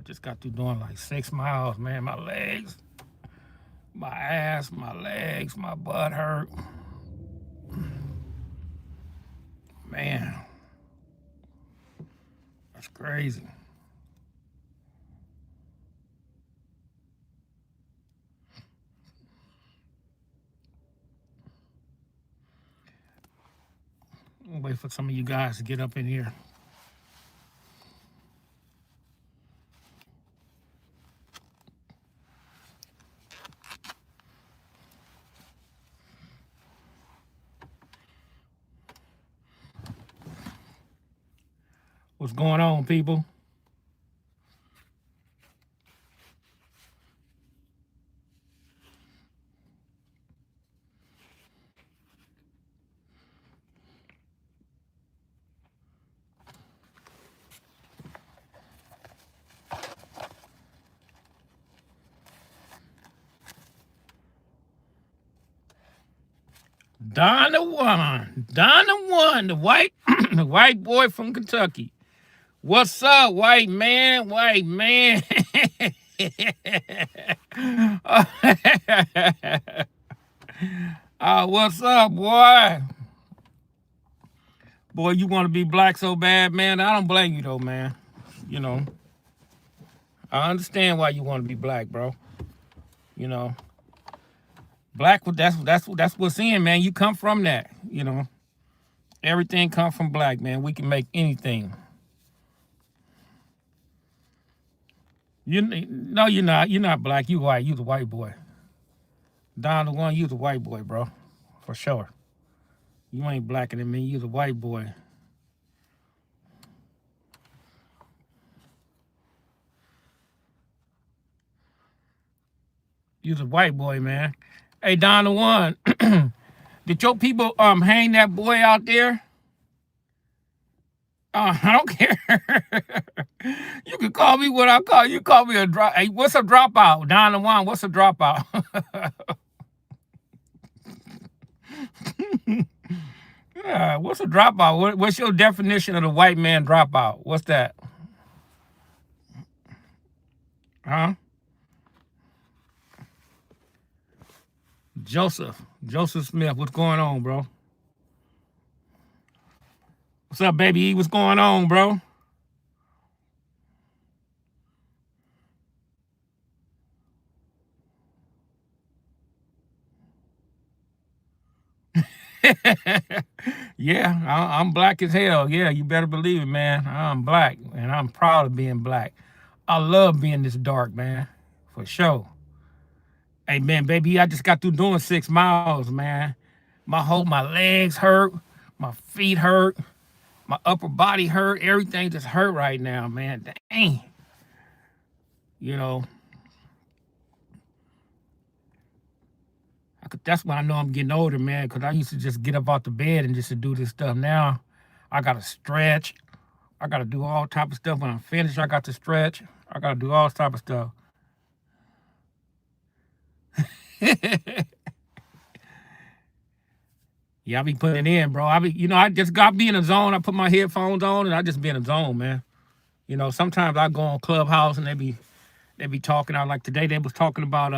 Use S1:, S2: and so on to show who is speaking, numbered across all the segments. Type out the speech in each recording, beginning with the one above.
S1: just got through doing like 6 miles, man. My legs, my ass, my legs, my butt hurt. Man, that's crazy. I'll wait for some of you guys to get up in here. What's going on, people? Don the one, the white, the white boy from Kentucky. What's up, white man? White man. What's up, boy? Boy, you want to be black so bad, man? I don't blame you though, man. You know, I understand why you want to be black, bro. You know, black. That's what's in, man. You come from that. You know, everything comes from black, man. We can make anything. You no, you're not. You're not black. You white. You the white boy. Don the one. You the white boy, bro, for sure. You ain't blacker than me. You the white boy. You the white boy, man. Hey, Don the one. Did your people hang that boy out there? I don't care. You can call me what I call you. Call me a drop. Hey, what's a dropout? Don the one. What's a dropout? Yeah, what's a dropout? What's your definition of the white man dropout? What's that? Huh? Joseph Smith. What's going on, bro? What's up, baby E? What's going on, bro? Yeah, I'm black as hell. Yeah, you better believe it, man. I'm black, and I'm proud of being black. I love being this dark, man, for sure. Hey, man, baby, I just got through doing 6 miles, man. My legs hurt, my feet hurt, my upper body hurt. Everything just hurt right now, man. Dang, you know. That's why I know I'm getting older, man. Cause I used to just get up out the bed and just to do this stuff. Now, I gotta stretch. I gotta do all type of stuff. When I'm finished, I got to stretch. I gotta do all type of stuff. Yeah, I be putting it in, bro. I just got be in a zone. I put my headphones on and I just be in a zone, man. Sometimes I go on Clubhouse and they be talking out like today they was talking about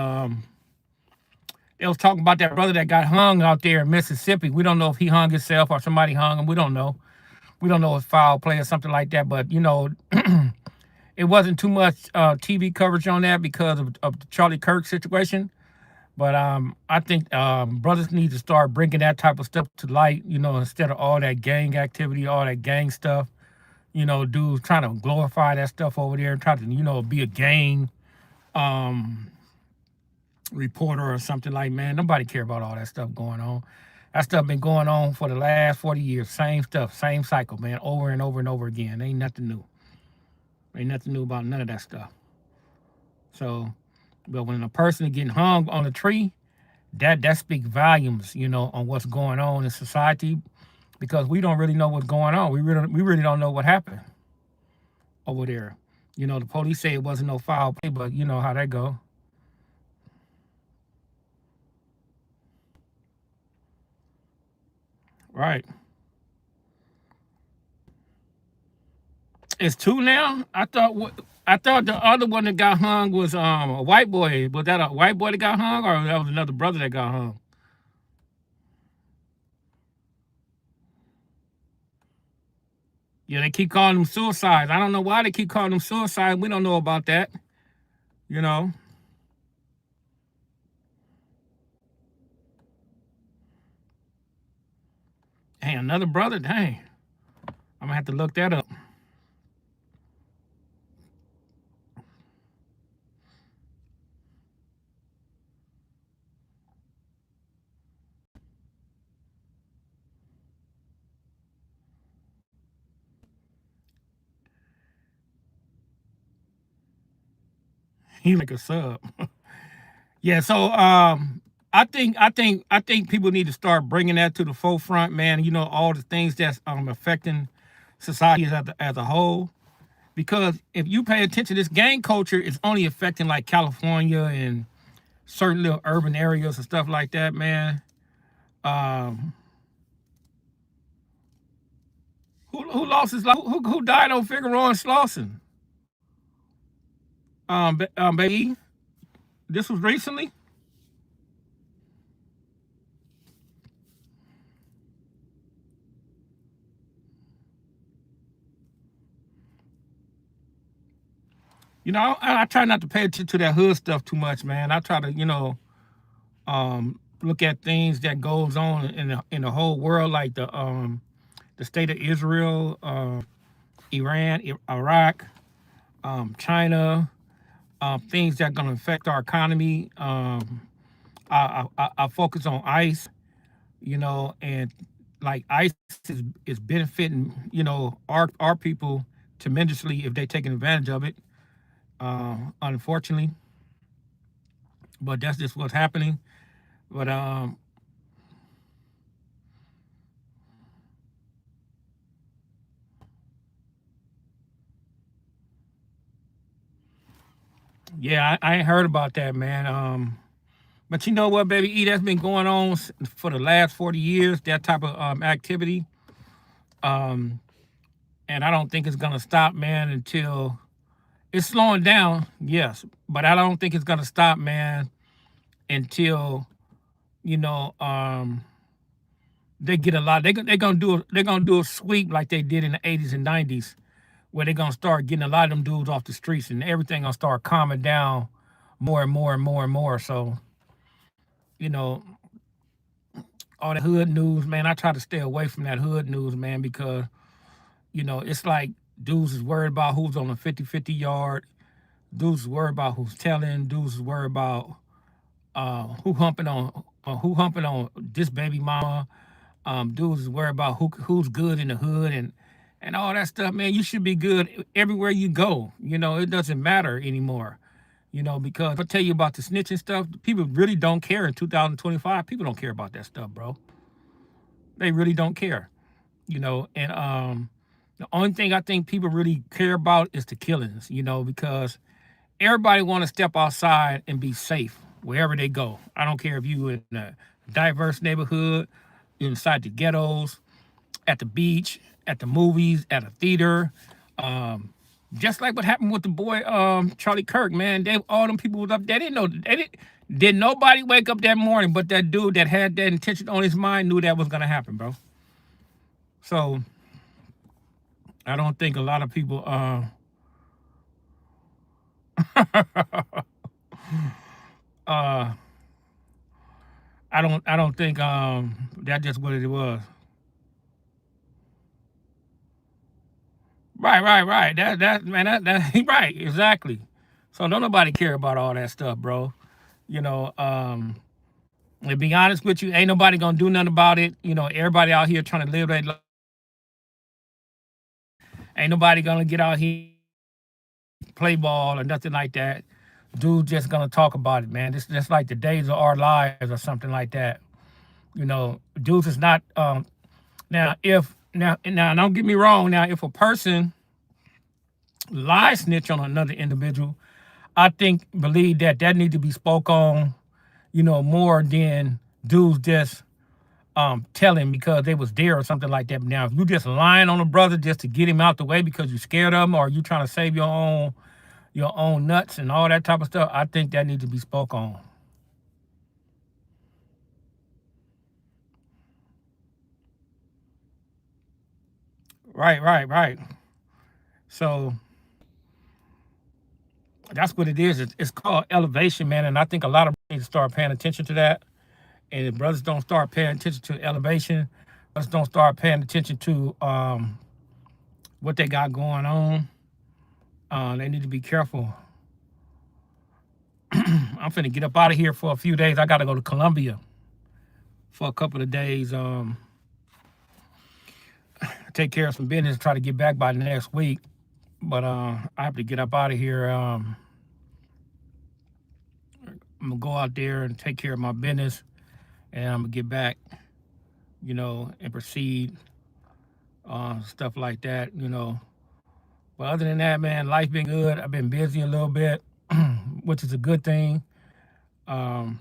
S1: that brother that got hung out there in Mississippi. We don't know if he hung himself or somebody hung him. We don't know. We don't know if foul play or something like that. But it wasn't too much TV coverage on that because of the Charlie Kirk situation. But I think brothers need to start bringing that type of stuff to light, instead of all that gang activity, all that gang stuff. Dudes trying to glorify that stuff over there and try to, be a gang reporter or something like, man, nobody care about all that stuff going on. That stuff been going on for the last 40 years. Same stuff, same cycle, man, over and over and over again. Ain't nothing new. Ain't nothing new about none of that stuff. So, but when a person is getting hung on a tree, that speaks volumes, on what's going on in society, because we don't really know what's going on. We really don't know what happened over there. The police say it wasn't no foul play, but you know how that go. Right. It's two now. I thought the other one that got hung was a white boy. Was that a white boy that got hung, or that was another brother that got hung? Yeah, they keep calling them suicides. I don't know why they keep calling them suicide. We don't know about that. You know. Hey, another brother. Dang, I'm gonna have to look that up. He like a sub. Yeah. So I think people need to start bringing that to the forefront, man. You know, all the things that's affecting society as a whole. Because if you pay attention, this gang culture is only affecting like California and certain little urban areas and stuff like that, man. Um, who lost his life? Who died on Figueroa and Slauson? Baby, this was recently. You know, I try not to pay attention to that hood stuff too much, man. I try to, look at things that goes on in the whole world, like the state of Israel, Iran, Iraq, China, things that are going to affect our economy. I focus on ICE, and like ICE is benefiting, our people tremendously if they're taking advantage of it. Unfortunately, but that's just what's happening. But yeah, I ain't heard about that, man. But you know what, baby E, that's been going on for the last 40 years. That type of activity, um, and I don't think it's gonna stop, man, until it's slowing down. Yes, but I don't think it's gonna stop, man, until you know they get a lot. They're gonna do a sweep like they did in the 80s and 90s, where they're gonna start getting a lot of them dudes off the streets, and everything gonna start calming down more and more and more and more. So you know, all the hood news, man. I try to stay away from that hood news, man, because it's like dudes is worried about who's on the 50-50 yard. Dudes is worried about who's telling. Dudes is worried about who humping on this baby mama. Dudes is worried about who's good in the hood and all that stuff, man. You should be good everywhere you go. It doesn't matter anymore. Because I'll tell you about the snitching stuff. People really don't care in 2025. People don't care about that stuff, bro. They really don't care. And the only thing I think people really care about is the killings. Because everybody want to step outside and be safe wherever they go. I don't care if you in a diverse neighborhood, inside the ghettos, at the beach, at the movies, at a theater. Um, just like what happened with the boy Charlie Kirk, man. All them people was up. They didn't know. Did nobody wake up that morning, but that dude that had that intention on his mind knew that was gonna happen, bro. So I don't think a lot of people. Uh, I don't think that's just what it was. Right. That man, that right, exactly. So don't nobody care about all that stuff, bro. You know, to be honest with you, ain't nobody gonna do nothing about it. Everybody out here trying to live their life. Ain't nobody gonna get out here play ball or nothing like that. Dude just gonna talk about it, man. It's just like the days of our lives or something like that. Dudes is not now if now don't get me wrong. Now if a person lie snitch on another individual, I think believe that need to be spoke on, more than dudes just tell him because they was there or something like that. But now, if you just lying on a brother just to get him out the way because you're scared of him or you trying to save your own nuts and all that type of stuff, I think that needs to be spoke on. Right. So that's what it is. It's called elevation, man. And I think a lot of brothers need to start paying attention to that. And if brothers don't start paying attention to elevation, brothers don't start paying attention to what they got going on, they need to be careful. I'm finna get up out of here for a few days. I got to go to Colombia for a couple of days. Take care of some business. Try to get back by next week. But I have to get up out of here. I'm gonna go out there and take care of my business, and I'm gonna get back, and proceed, stuff like that, But other than that, man, life been good. I've been busy a little bit, which is a good thing. Um,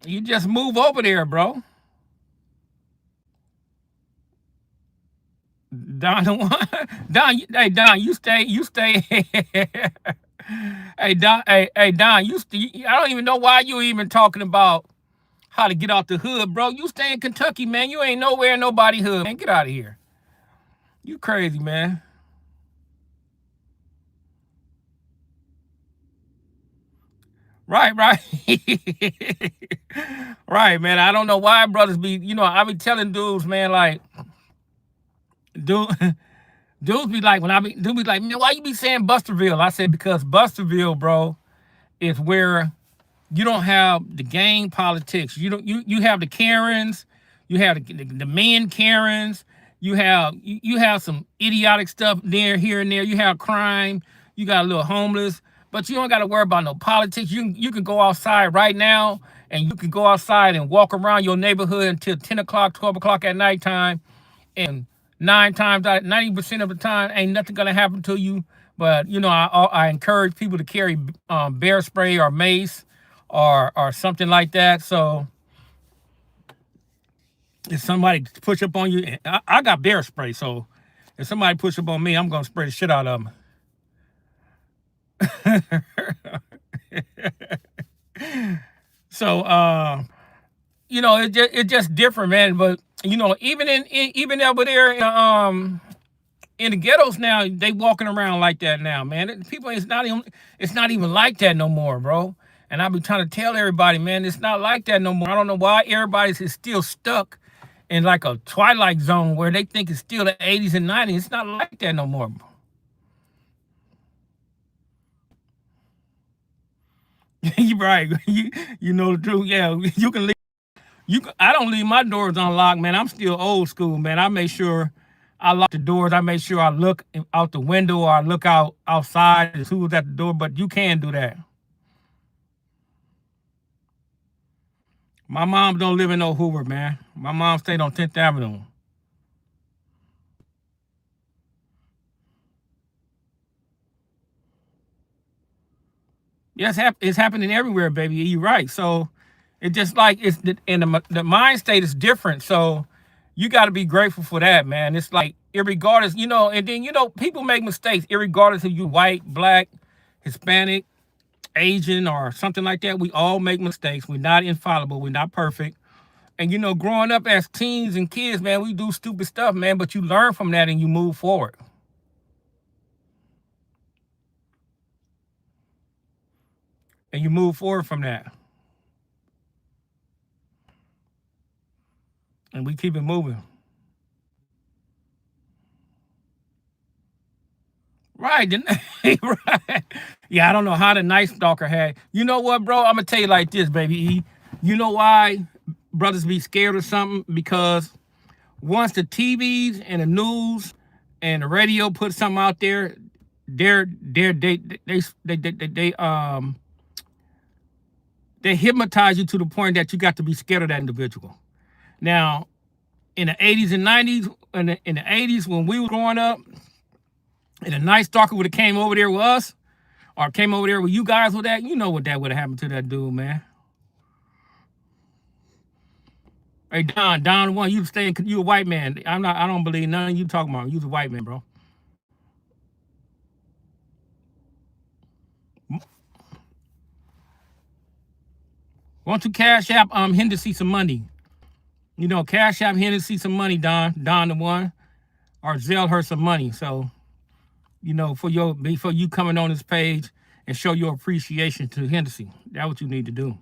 S1: you just move over there, bro. Don, hey Don, you stay. Hey Don, I don't even know why you even talking about how to get out the hood, bro. You stay in Kentucky, man. You ain't nowhere, nobody hood, man. Get out of here. You crazy, man. Right. Right, man. I don't know why brothers be, I be telling dudes, man, like, dude, dudes be like, dudes be like, man, why you be saying Busterville? I said, because Busterville, bro, is where you don't have the gang politics. You have the Karens, you have the men Karens, you have some idiotic stuff there, here and there. You have crime, you got a little homeless, but you don't got to worry about no politics. You can go outside right now, and you can go outside and walk around your neighborhood until 10 o'clock, 12 o'clock at nighttime, and 90% of the time, ain't nothing gonna happen to you. But I encourage people to carry bear spray or mace or something like that. So if somebody push up on you, I got bear spray. So if somebody push up on me, I'm gonna spray the shit out of them. So it's just different, man. But even over there in the ghettos now, they walking around like that now, man. People, it's not even like that no more, bro. And I be trying to tell everybody, man, it's not like that no more. I don't know why everybody's still stuck in like a twilight zone where they think it's still the 80s and 90s. It's not like that no more. You right. You know the truth. Yeah, you can leave. I don't leave my doors unlocked, man. I'm still old school, man. I make sure I lock the doors. I make sure I look out the window or I look outside and who's at the door. But you can do that. My mom don't live in no Hoover, man. My mom stayed on 10th Avenue. Yes, it's happening everywhere, baby. You're right. So it's just like and the mind state is different. So you got to be grateful for that, man. It's like irregardless, and then people make mistakes, irregardless of you white, black, Hispanic, Asian, or something like that. We all make mistakes. We're not infallible. We're not perfect. And growing up as teens and kids, man, we do stupid stuff, man. But you learn from that and you move forward. And you move forward from that. And we keep it moving. Right, right. Yeah, I don't know how the Night Stalker had. You know what, bro? I'm gonna tell you like this, baby E. You know why brothers be scared of something? Because once the TVs and the news and the radio put something out there, they hypnotize you to the point that you got to be scared of that individual. Now, in the 80s and 90s, in the 80s when we were growing up, and a Night Stalker would have came over there with us, or came over there with you guys with that, you know what that would have happened to that dude, man. Hey Don, the one you staying, you a white man. I'm not. I don't believe none of you talking about. You's a white man, bro. Want to cash app Hennessy some money? You know, cash app Hennessy some money, Don the one, or Zell her some money. So you know, for you coming on this page and show your appreciation to Hennessy. That's what you need to do.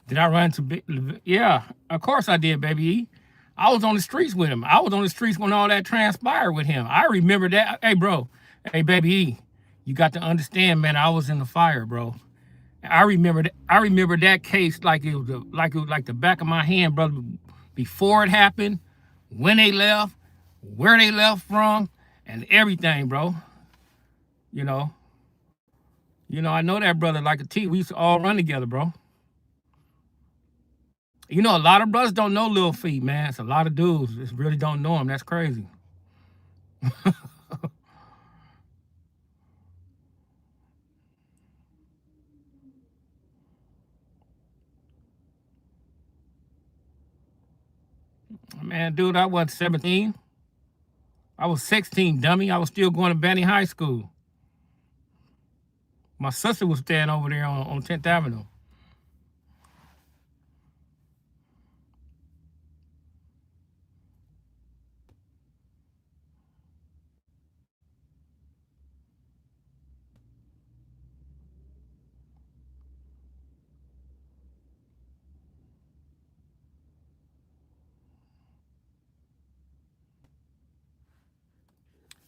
S1: Did I run to big? Yeah, of course I did, baby. I was on the streets with him. I was on the streets when all that transpired with him. I remember that. Hey, bro. Hey, baby E. You got to understand, man. I was in the fire, bro. I remember that. I remember that case like it was like the back of my hand, brother. Before it happened, when they left, where they left from, and everything, bro. You know. I know that brother like a T. We used to all run together, bro. You know, a lot of brothers don't know Lil Feet, man. It's a lot of dudes that really don't know him. That's crazy. Man, dude, I wasn't 17. I was 16, dummy. I was still going to Banning High School. My sister was staying over there on 10th Avenue.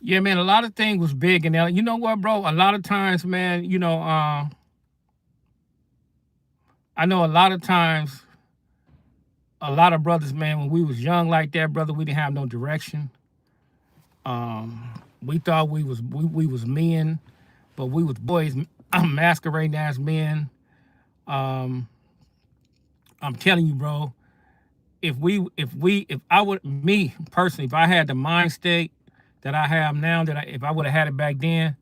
S1: Yeah, man, a lot of things was big in there. You know what, bro? A lot of times, man, I know a lot of times, a lot of brothers, man, when we was young like that, brother, we didn't have no direction. We thought we was men, but we was boys masquerading as men. Um, I'm telling you, bro, if I would, me personally, if I had the mind state that I have now, if I would have had it back then,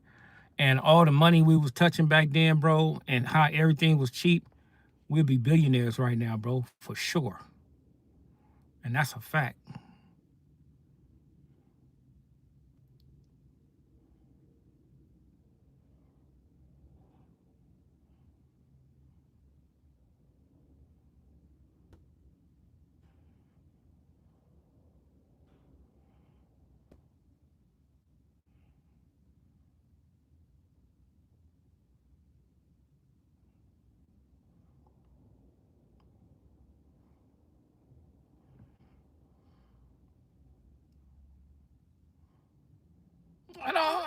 S1: and all the money we was touching back then, bro, and how everything was cheap, we'd be billionaires right now, bro, for sure. And that's a fact. I don't.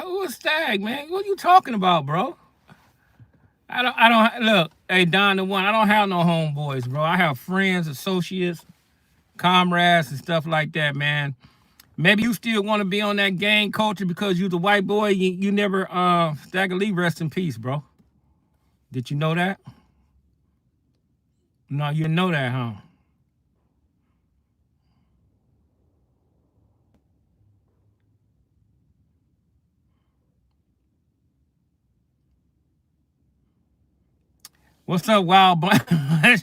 S1: Who is Stag, man? What are you talking about, bro? I don't look. Hey, Don the one. I don't have no homeboys, bro. I have friends, associates, comrades, and stuff like that, man. Maybe you still want to be on that gang culture because you the white boy. You never Stagger Lee, rest in peace, bro. Did you know that? No, you didn't know that, huh? What's up, Wild Bunch?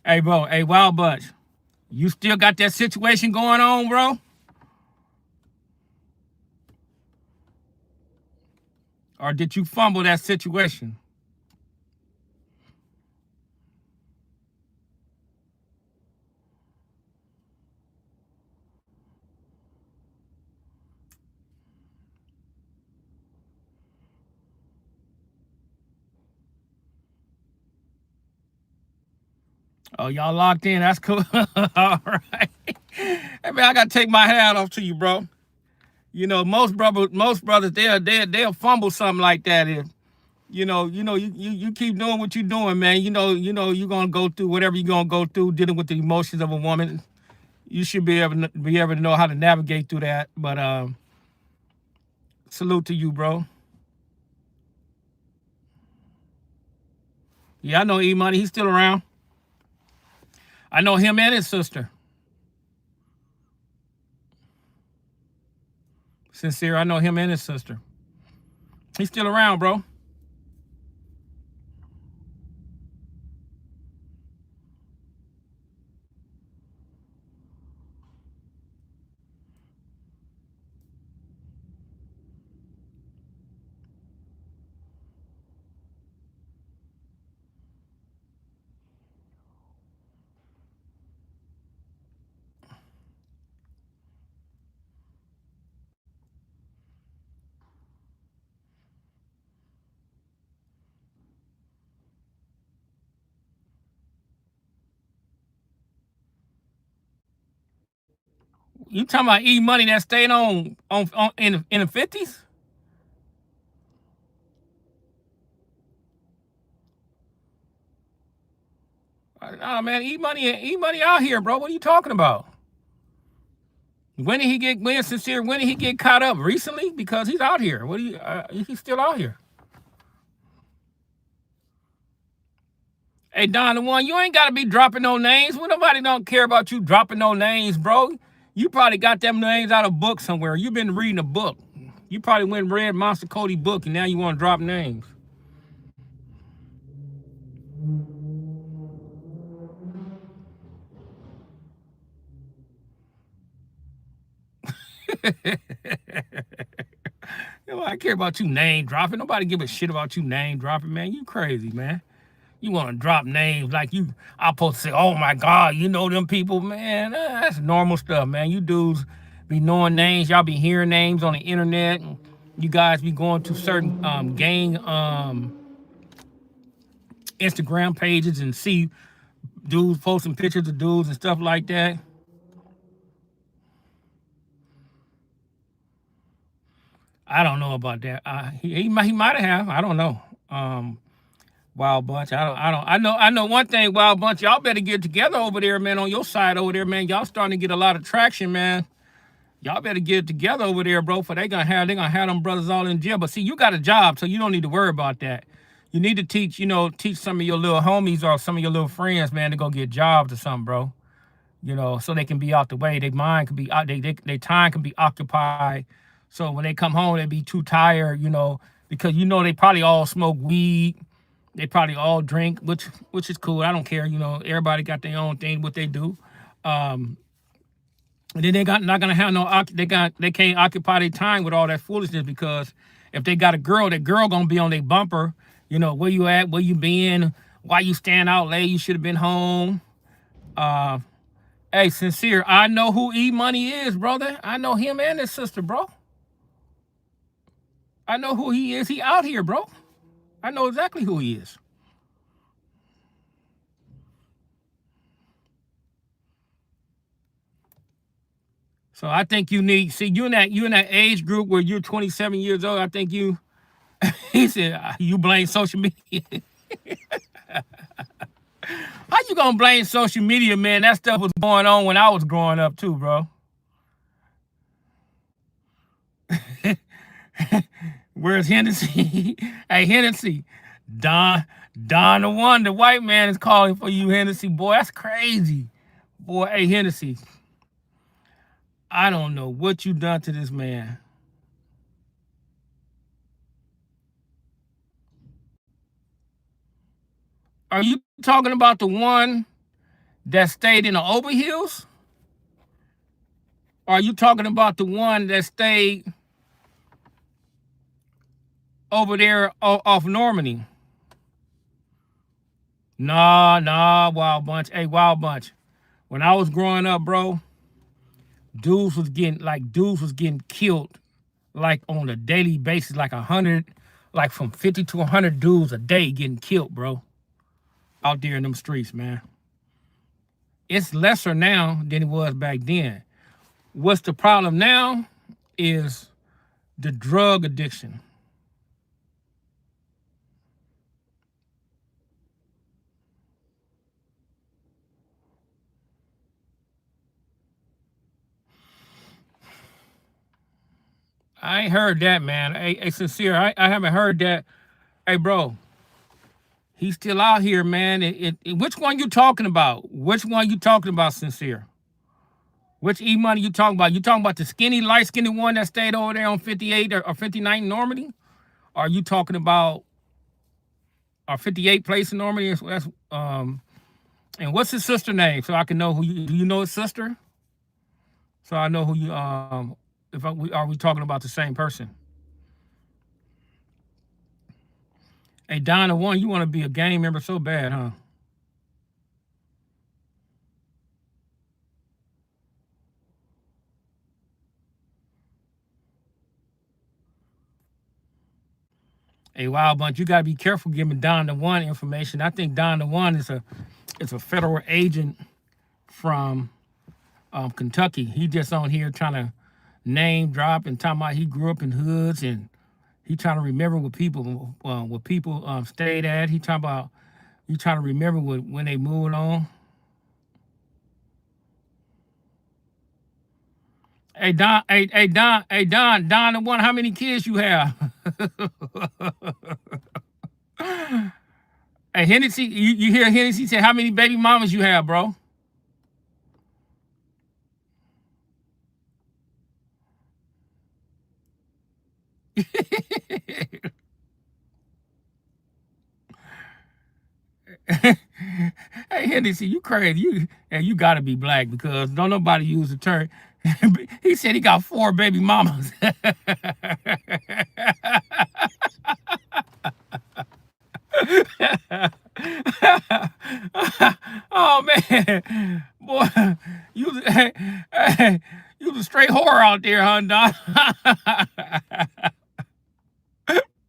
S1: Hey, bro. Hey, Wild Bunch. You still got that situation going on, bro? Or did you fumble that situation? Oh, y'all locked in. That's cool. All right. Hey, man, I gotta take my hat off to you, bro. You know, most brothers, they'll fumble something like that. If you keep doing what you're doing, man. You're gonna go through whatever you're gonna go through, dealing with the emotions of a woman. You should be able to know how to navigate through that. But salute to you, bro. Yeah, I know E Money. He's still around. I know him and his sister. Sincere, I know him and his sister. He's still around, bro. You talking about E Money that stayed on in the 50s? Nah, man, E Money out here, bro. What are you talking about? When did he get Sincere? When did he get caught up? Recently? Because he's out here. What do you? He's still out here. Hey, Don, the one, you ain't got to be dropping no names. Well, nobody don't care about you dropping no names, bro. You probably got them names out of a book somewhere. You've been reading a book. You probably went and read Monster Cody book, and now you want to drop names. I care about you name dropping. Nobody give a shit about you name dropping, man. You crazy, man. You want to drop names like you. I'm supposed to say, oh my God, you know them people, man. That's normal stuff, man. You dudes be knowing names. Y'all be hearing names on the internet. And you guys be going to certain gang Instagram pages and see dudes posting pictures of dudes and stuff like that. I don't know about that. He might have. I don't know. Wild Bunch. I know one thing, Wild Bunch. Y'all better get together over there, man, on your side over there, man. Y'all starting to get a lot of traction, man. Y'all better get it together over there, bro, for they gonna have them brothers all in jail. But see, you got a job, so you don't need to worry about that. You need to teach some of your little homies or some of your little friends, man, to go get jobs or something, bro. So they can be out the way. Their mind can be out, their time can be occupied. So when they come home, they be too tired, because they probably all smoke weed. They probably all drink, which is cool. I don't care. Everybody got their own thing, what they do. And then they got not gonna have they can't occupy their time with all that foolishness, because if they got a girl, that girl gonna be on their bumper. Where you at, where you been, why you stand out late, you should have been home. Hey, Sincere, I know who E Money is, brother. I know him and his sister, bro. I know who he is. He out here, bro. I know exactly who he is. So I think you need you in that age group where you're 27 years old. I think you he said you blame social media. How you gonna blame social media, man? That stuff was going on when I was growing up too, bro. Where's Hennessy? Hey, Hennessy. Don the one, the white man is calling for you, Hennessy. Boy, that's crazy. Boy, hey, Hennessy. I don't know what you done to this man. Are you talking about the one that stayed in the Overhills? Or are you talking about the one that stayed over there off Normandy? Nah, Wild Bunch. Hey, Wild Bunch. When I was growing up, bro, dudes was getting killed like on a daily basis, like 100, like from 50 to 100 dudes a day getting killed, bro, out there in them streets, man. It's lesser now than it was back then. What's the problem now is the drug addiction. I ain't heard that, man. Hey, Sincere, I haven't heard that. Hey, bro, He's still out here, man. Which one you talking about? Which one you talking about, Sincere? Which E Money you talking about? You talking about the skinny, light skinny one that stayed over there on 58 or 59 in Normandy? Or are you talking about our 58 place in Normandy? That's and what's his sister name? So I can know who you do. You know his sister? So I know who you if I, we are we talking about the same person? Hey, Donna One, you want to be a gang member so bad, huh? Hey, Wild Bunch, you gotta be careful giving Don the One information. I think Don the One is a federal agent from Kentucky. He just on here trying to name drop and talking about he grew up in hoods and he trying to remember what people stayed at. He talking about you trying to remember when they moved on. Don the One. How many kids you have? Hey, Hennessy, you hear Hennessy say how many baby mamas you have, bro? Hey, Hennessy, you crazy. You gotta be black because don't nobody use the term. He said he got 4 baby mamas. Oh man, boy, you you was a straight whore out there, huh, Don?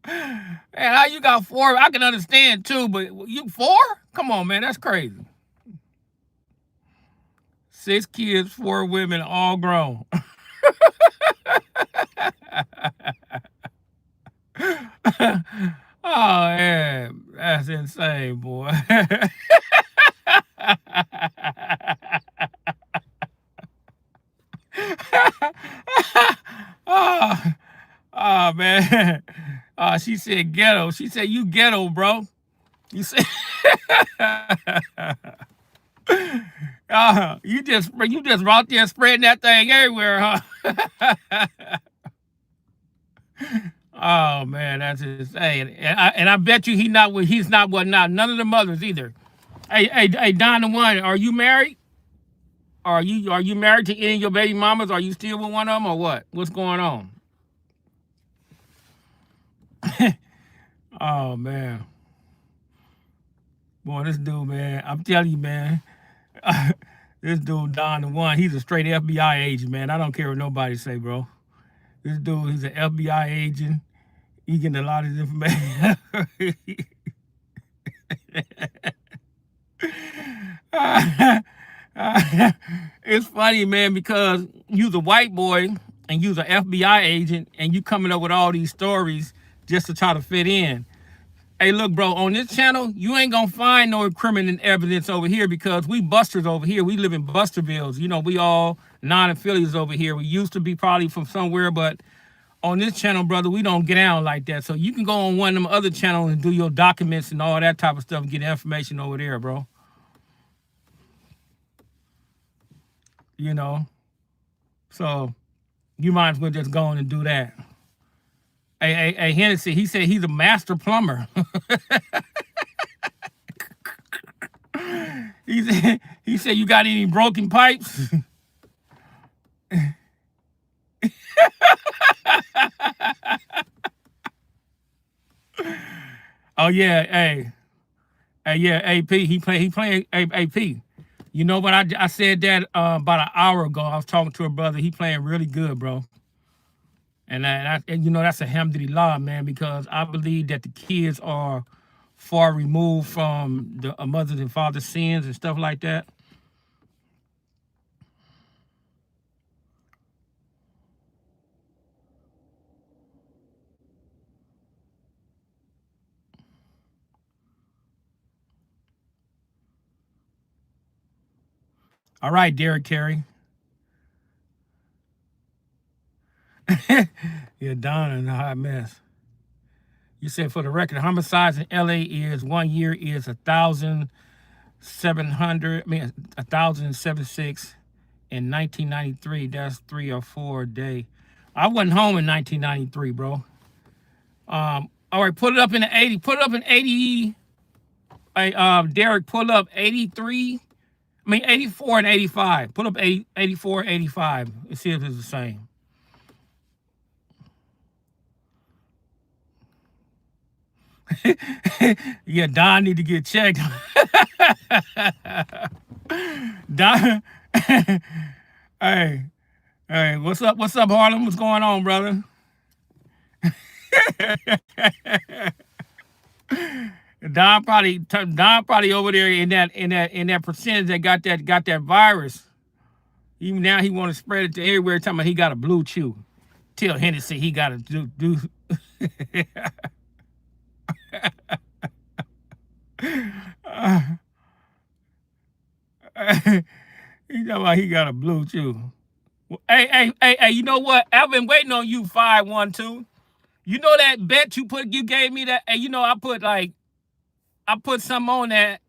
S1: Man, how you got 4? I can understand 2, but you 4? Come on, man, that's crazy. 6 kids, 4 women, all grown. Oh man, that's insane, boy. Oh, oh man. She said ghetto. She said you ghetto, bro. You said you just out there spreading that thing everywhere, huh? Oh man, that's insane. And I bet you he's not what not none of the mothers either. Hey, Don the One, are you married? Are you married to any of your baby mamas? Are you still with one of them or what? What's going on? Oh man, boy, this dude, man, I'm telling you, man, this dude Don the One, he's a straight FBI agent, man. I don't care what nobody say, bro. This dude, he's an FBI agent. He getting a lot of information. It's funny, man, because you's a white boy and you's an FBI agent and you coming up with all these stories just to try to fit in. Hey, look, bro, on this channel, you ain't gonna find no incriminating evidence over here because we busters over here. We live in Bustervilles. You know, we all non-affiliates over here. We used to be probably from somewhere, but on this channel, brother, we don't get down like that. So you can go on one of them other channels and do your documents and all that type of stuff and get information over there, bro. You know? So you might as well just go on and do that. Hey, Hennessy, he said he's a master plumber. He said you got any broken pipes? Oh yeah, hey, yeah, AP. He playing AP. You know what? I said that about an hour ago. I was talking to a brother. He playing really good, bro. And you know that's a alhamdulillah, man, because I believe that the kids are far removed from the mother's and father's sins and stuff like that. All right, Derek Carey. Yeah, Donna in a hot mess. You said for the record, homicides in LA is 1 year is 1,700. I mean 1,076 in 1993. That's 3 or 4 a day. I wasn't home in 1993, bro. All right, put it up in the 80. Put it up in 80. Hey, Derek, pull up 83. I mean 84 and 85. Put up 80, 84, 85. Let's see if it's the same. Yeah, Don need to get checked. Don, hey, hey, what's up? What's up, Harlem? What's going on, brother? Don probably over there in that percentage that got that virus. Even now he want to spread it to everywhere. Talking about he got a blue chew. Tell Hennessy he got to do. He talking about he got a blue chew. Hey, you know what? I've been waiting on you, 512. You know that bet you gave me that, and I put some on that,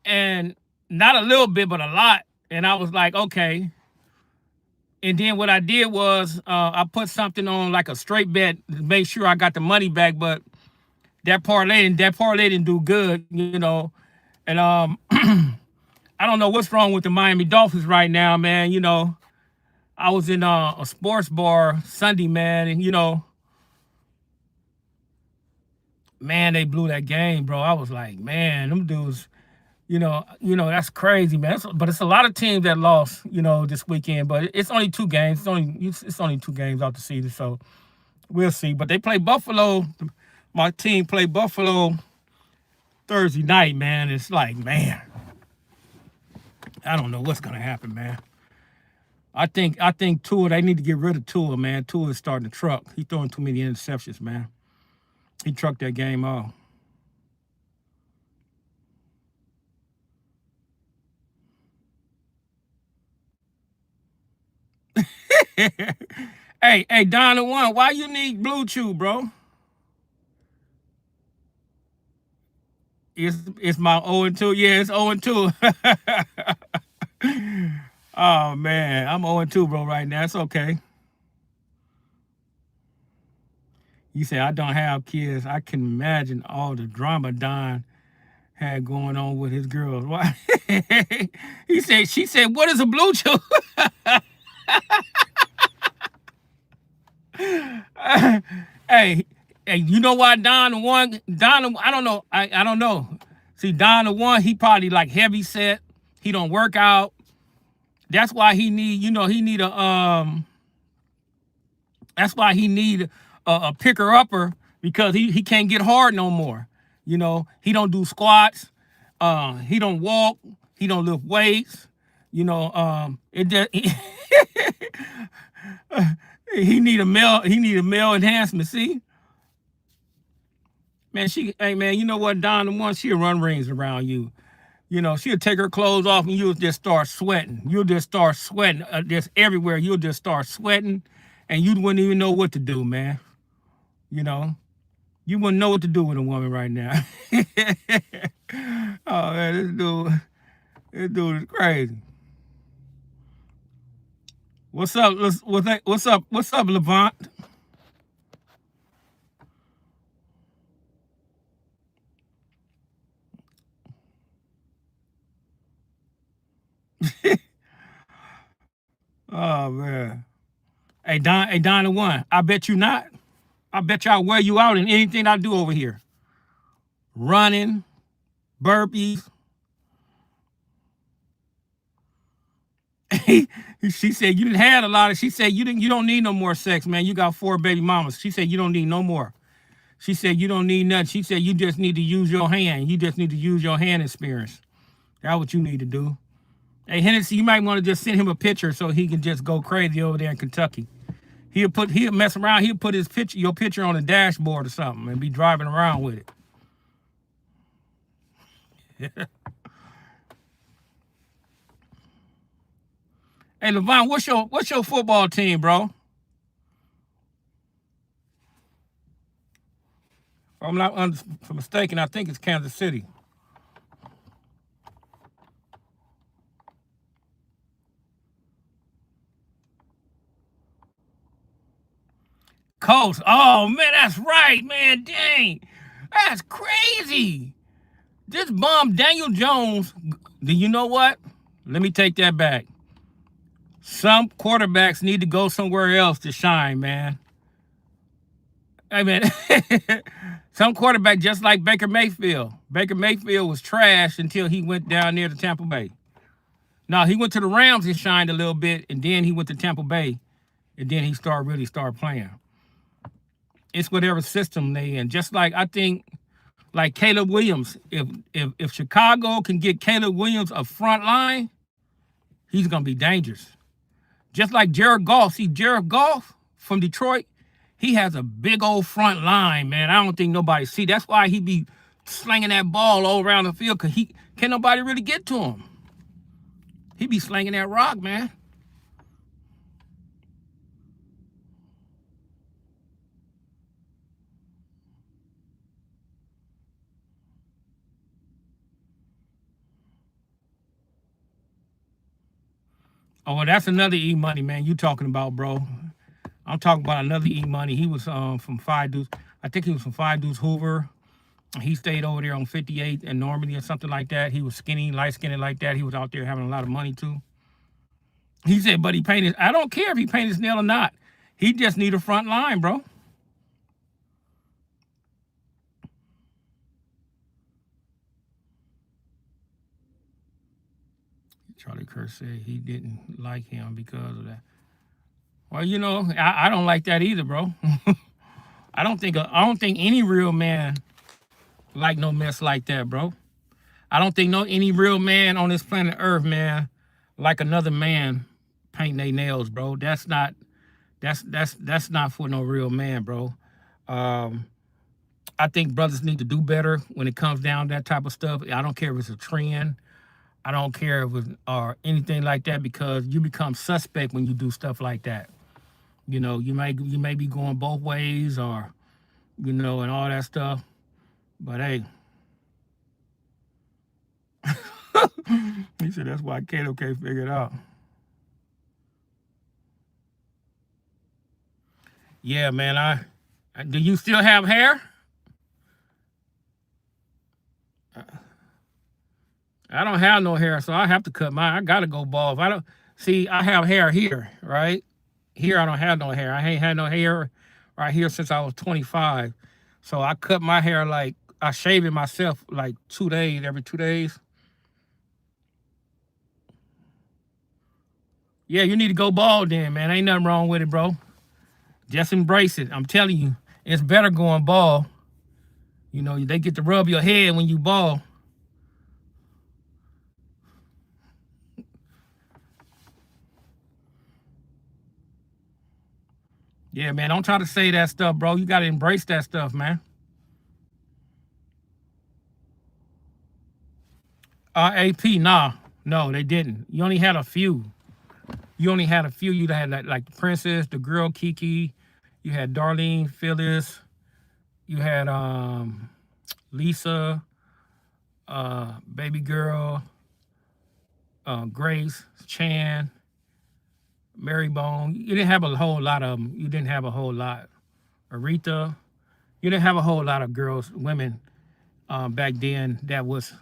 S1: and not a little bit, but a lot. And I was like, okay. And then what I did was I put something on like a straight bet to make sure I got the money back, but that parlay didn't do good, And I don't know what's wrong with the Miami Dolphins right now, man. I was in a sports bar Sunday, man, and man, they blew that game, bro. I was like, man, them dudes, that's crazy, man. But it's a lot of teams that lost, this weekend. But it's only 2 games. It's only 2 games out the season, so we'll see. But they play Buffalo. My team played Buffalo Thursday night, man. It's like, man, I don't know what's gonna happen, man. I think Tua, they need to get rid of Tua, man. Tua is starting to truck. He's throwing too many interceptions, man. He trucked that game off. Hey, Donna One, why you need Blue Chew, bro? It's my 0-2. Yeah, it's 0-2. Oh man, I'm 0-2, bro, right now. It's okay. You say I don't have kids. I can imagine all the drama Don had going on with his girls. Why? She said, what is a Blue Chew? Hey, you know why Don the One? I don't know. I don't know. See, Don the One, he probably like heavy set. He don't work out. That's why he need. That's why he need a picker upper, because he can't get hard no more. He don't do squats. He don't walk. He don't lift weights. It just, he need a male enhancement. See, man, hey man, you know what, Don the One, she'll run rings around you. She'll take her clothes off and you'll just start sweating. You'll just start sweating just everywhere. You'll just start sweating, and you wouldn't even know what to do, man. You wouldn't know what to do with a woman right now. Oh man, this dude is crazy. What's up? What's up, Levant? Oh man. Hey Don the One, I bet you not. I bet y'all wear you out in anything I do over here. Running, burpees. She said you didn't have a lot of. She said you don't need no more sex, man. You got 4 baby mamas. She said you don't need no more. She said you don't need nothing. She said you just need to use your hand. You just need to use your hand experience. That's what you need to do. Hey Hennessy, you might want to just send him a picture so he can just go crazy over there in Kentucky. He'll mess around. He'll put your picture on the dashboard or something and be driving around with it. Hey Levon, what's your football team, bro? I'm not mistaken, I think it's Kansas City. Coast. Oh man, that's right, man. Dang, that's crazy. This bum Daniel Jones. Do you know what? Let me take that back. Some quarterbacks need to go somewhere else to shine, man. I mean, some quarterback just like Baker Mayfield. Baker Mayfield was trash until he went down near to Tampa Bay. No, he went to the Rams and shined a little bit, and then he went to Tampa Bay, and then he started playing. It's whatever system they in. Just like I think, like Caleb Williams, if Chicago can get Caleb Williams a front line, he's gonna be dangerous. Just like Jared Goff. See, Jared Goff from Detroit, he has a big old front line, man. I don't think nobody see. That's why he be slinging that ball all around the field, because can't nobody really get to him. He be slinging that rock, man. Oh, well, that's another E Money, man. You talking about, bro? I'm talking about another E Money. He was from Five Deuce. I think he was from Five Deuce Hoover. He stayed over there on 58 in Normandy or something like that. He was skinny, light skinned like that. He was out there having a lot of money too. He said, but he painted. I don't care if he painted his nail or not. He just need a front line, bro. Charlie Kirk said he didn't like him because of that. Well, you know, I don't like that either, bro. I don't think any real man like no mess like that, bro. I don't think any real man on this planet Earth, man, like another man painting their nails, bro. That's not for no real man, bro. I think brothers need to do better when it comes down to that type of stuff. I don't care if it's a trend. I don't care if it's or anything like that, because you become suspect when you do stuff like that. You know, you may be going both ways, or and all that stuff. But hey, he said that's why Kato can't figure it out. Yeah, man. Do you still have hair? I don't have no hair, so I have to cut mine. I gotta go bald. If I don't see, I have hair here, right? Here I don't have no hair. I ain't had no hair right here since I was 25. So I cut my hair, like I shave it myself like every 2 days. Yeah, you need to go bald then, man. Ain't nothing wrong with it, bro. Just embrace it. I'm telling you, it's better going bald. They get to rub your head when you bald. Yeah, man, don't try to say that stuff, bro. You got to embrace that stuff, man. AP, nah. No, they didn't. You only had a few. You had like the Princess, the girl Kiki. You had Darlene, Phyllis. You had Lisa, Baby Girl, Grace, Chan, Marybone. You didn't have a whole lot of them. You didn't have a whole lot. Aretha. You didn't have a whole lot of women back then that was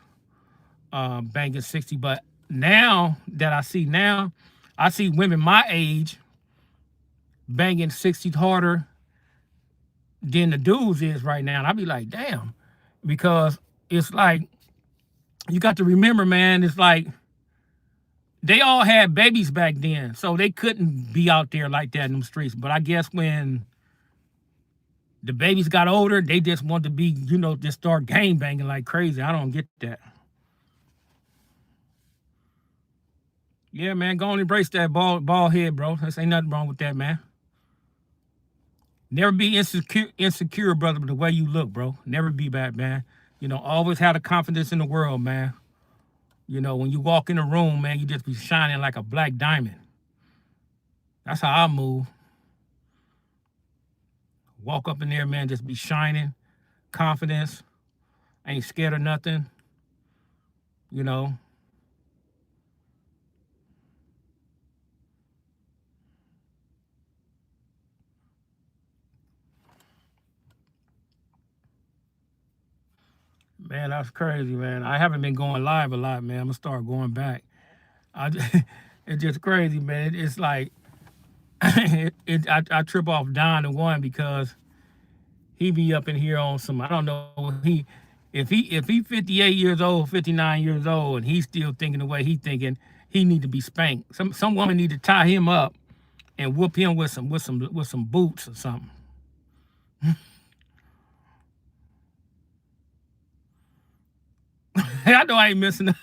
S1: banging 60. But now that I see women my age banging 60 harder than the dudes is right now. And I be like, damn. Because it's like, you got to remember, man, it's like they all had babies back then. So they couldn't be out there like that in the streets. But I guess when the babies got older, they just wanted to be, just start gang banging like crazy. I don't get that. Yeah, man, go and embrace that bald head, bro. There ain't nothing wrong with that, man. Never be insecure, brother, the way you look, bro. Never be bad, man. Always have the confidence in the world, man. When you walk in the room, man, you just be shining like a black diamond. That's how I move. Walk up in there, man, just be shining confidence, ain't scared of nothing, you know. Man, that's crazy, man. I haven't been going live a lot, man. I'm gonna start going back. I just, it's just crazy, man. It's like I trip off Don the one because he be up in here on some, I don't know, if he 58 years old, 59 years old, and he's still thinking the way he thinking, he need to be spanked. Some woman need to tie him up and whoop him with some boots or something. I know I ain't missing.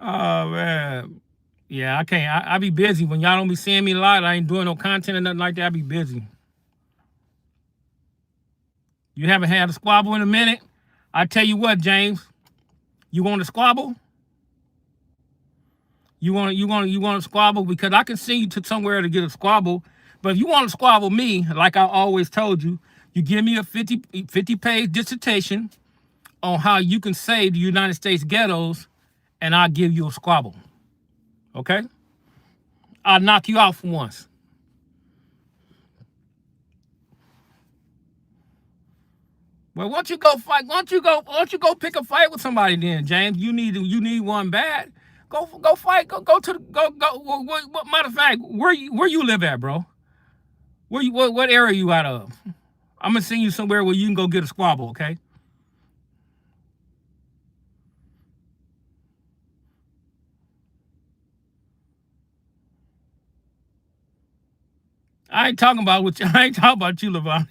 S1: Oh man. Yeah, I can't. I be busy when y'all don't be seeing me a lot. I ain't doing no content or nothing like that. I be busy. You haven't had a squabble in a minute. I tell you what, James. You want to squabble? You want to squabble because I can send you to somewhere to get a squabble. But if you want to squabble me, like I always told you, you give me a 50-page dissertation on how you can save the United States ghettos, and I'll give you a squabble. Okay? I'll knock you out for once. Well, why don't you go fight? Why don't you go pick a fight with somebody then, James? You need one bad. Go fight. Go to the, go. What matter of fact, where you live at, bro? What area you out of? I'm gonna send you somewhere where you can go get a squabble, okay? I ain't talking about what I ain't talking about you, Levon.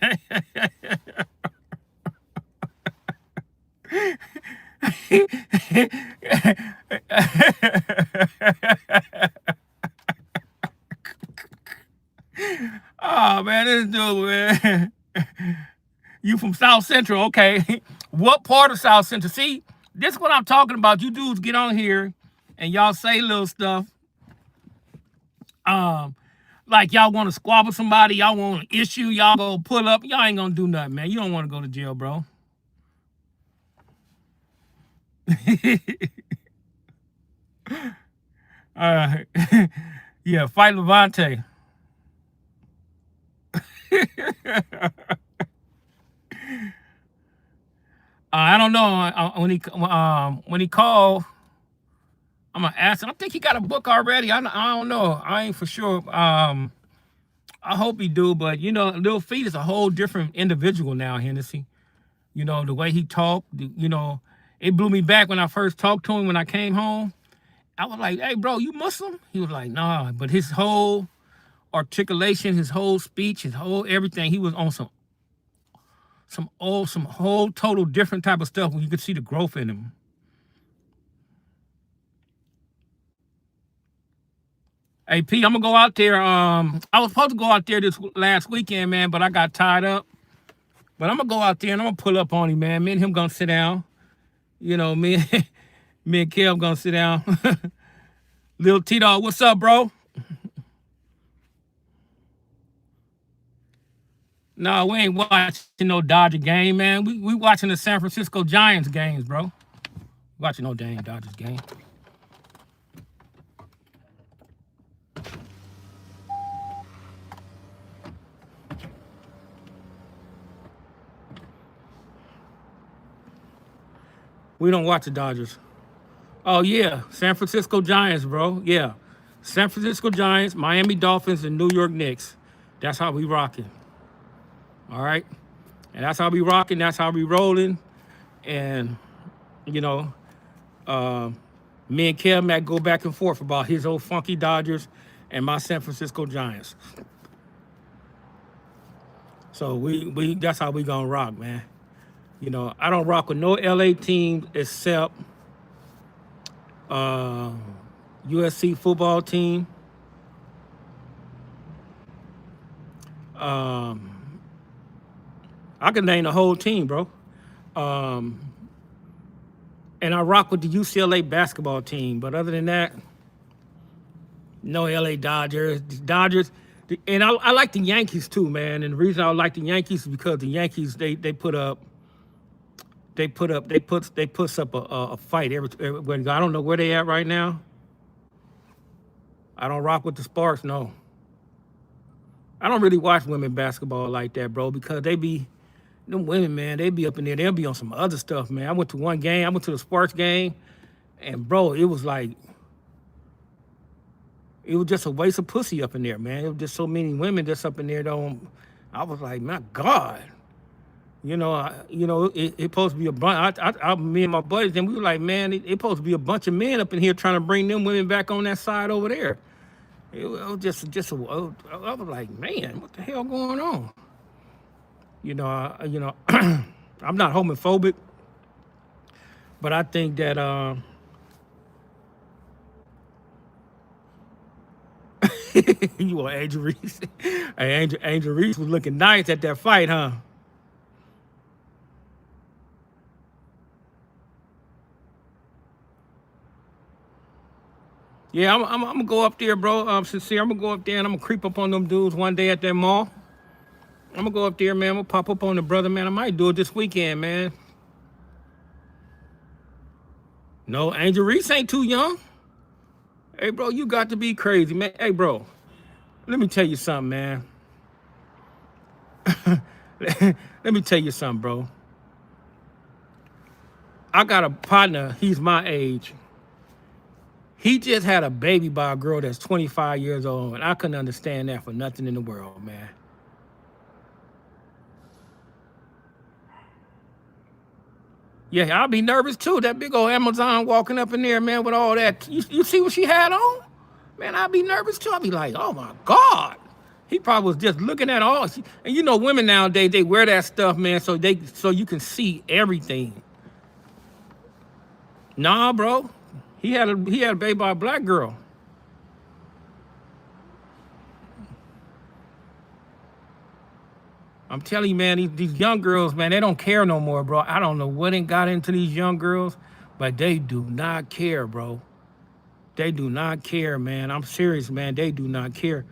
S1: Oh man, this dude, man. You from South Central, okay? What part of South Central? See, this is what I'm talking about. You dudes get on here and y'all say little stuff. Like y'all want to squabble somebody, y'all want an issue, y'all go pull up. Y'all ain't gonna do nothing, man. You don't want to go to jail, bro. Yeah, fight Levante. I don't know when he called. I'm gonna ask him. I think he got a book already. I don't know. I ain't for sure. I hope he do, but you know, Lil Feet is a whole different individual now, Hennessy. You know, the way he talked, you know, it blew me back when I first talked to him when I came home. I was like, hey bro, you Muslim? He was like, nah, but his whole articulation, his whole speech, his whole everything, he was on some whole total different type of stuff when you could see the growth in him. Hey P, I'm gonna go out there. I was supposed to go out there this last weekend, man, but I got tied up. But I'm gonna go out there and I'm gonna pull up on him, man. Me and him gonna sit down. You know, me and Kev gonna sit down. Lil Tito, what's up, bro? No, we ain't watching no Dodger game, man. We watching the San Francisco Giants games, bro. Watching no dang Dodgers game. We don't watch the Dodgers. Oh yeah, San Francisco Giants, bro. Yeah, San Francisco Giants, Miami Dolphins, and New York Knicks. That's how we rocking. All right, and that's how we rocking. That's how we rolling. And you know, me and Kev Mac go back and forth about his old funky Dodgers and my San Francisco Giants. So we that's how we gonna rock, man. You know, I don't rock with no LA team except USC football team. I can name the whole team, bro. And I rock with the UCLA basketball team. But other than that, no LA Dodgers. And I like the Yankees too, man. And the reason I like the Yankees is because the Yankees they puts up a fight every. I don't know where they at right now. I don't rock with the Sparks. No, I don't really watch women basketball like that, bro, because they be them women, man. They be up in there. They'll be on some other stuff, man. I went to one game. I went to the Sparks game, and bro, it was like it was just a waste of pussy up in there, man. It was just so many women just up in there. Don't. I was like, my God. It supposed to be a bunch. Me and my buddies, and we were like, man, it supposed to be a bunch of men up in here trying to bring them women back on that side over there. It was I was like, man, what the hell going on? I'm not homophobic, but I think that you want Angel Reese? Hey, Angel Reese was looking nice at that fight, huh? Yeah, I'm gonna go up there, bro. Sincere, I'm gonna go up there and I'm gonna creep up on them dudes one day at that mall. I'm gonna go up there, man. I'm gonna pop up on the brother, man. I might do it this weekend, man. No, Angel Reese ain't too young. Hey, bro, you got to be crazy, man. Hey, bro, let me tell you something, man. Let me tell you something, bro. I got a partner. He's my age. He just had a baby by a girl that's 25 years old, and I couldn't understand that for nothing in the world, man. Yeah, I'll be nervous too. That big old Amazon walking up in there, man, with all that. You see what she had on? Man, I'd be nervous too. I'd be like, oh my God. He probably was just looking at all. And women nowadays, they wear that stuff, man, so you can see everything. Nah, bro. He had a baby by a black girl. I'm telling you, man, these young girls, man, they don't care no more, bro. I don't know what got into these young girls, but they do not care, bro. They do not care, man. I'm serious, man. They do not care.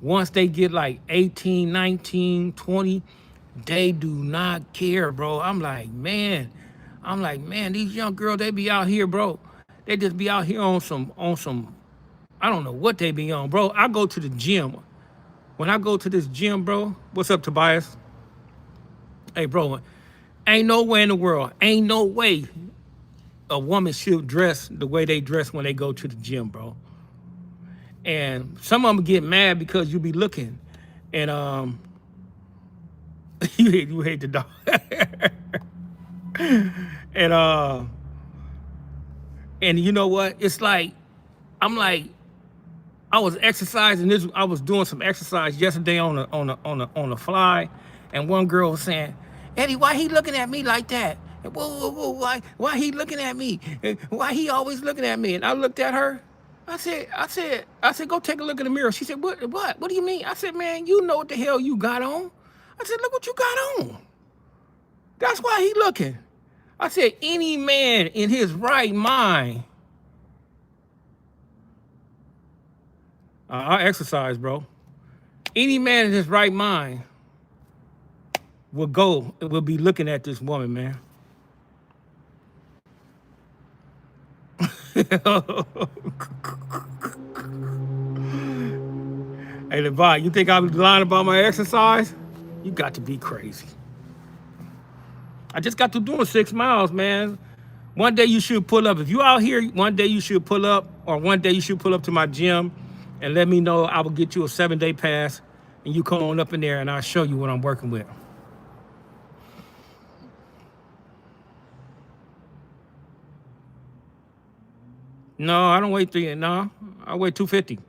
S1: Once they get like 18, 19, 20, they do not care, bro. I'm like, man, these young girls, they be out here, bro. They just be out here on some, I don't know what they be on, bro. I go to the gym. When I go to this gym, bro, what's up, Tobias? Hey, bro, ain't no way in the world, ain't no way a woman should dress the way they dress when they go to the gym, bro. And some of them get mad because you be looking, and you hate the dog, and and you know what? It's like I'm like I was exercising this. I was doing some exercise yesterday on the fly, and one girl was saying, "Eddie, why he looking at me like that? Whoa, why he looking at me? Why he always looking at me?" And I looked at her. I said, go take a look in the mirror. She said, what? What do you mean? I said, man, you know what the hell you got on. I said, look what you got on. That's why he looking. I said, any man in his right mind. I exercise, bro. Any man in his right mind will be looking at this woman, man. Hey, Levi, you think I was lying about my exercise? You got to be crazy. I just got to doing 6 miles, man. One day you should pull up. If you out here, one day you should pull up, or one day you should pull up to my gym and let me know. I will get you a 7-day pass, and you come on up in there, and I'll show you what I'm working with. No, I don't weigh 3. No, I weigh 250.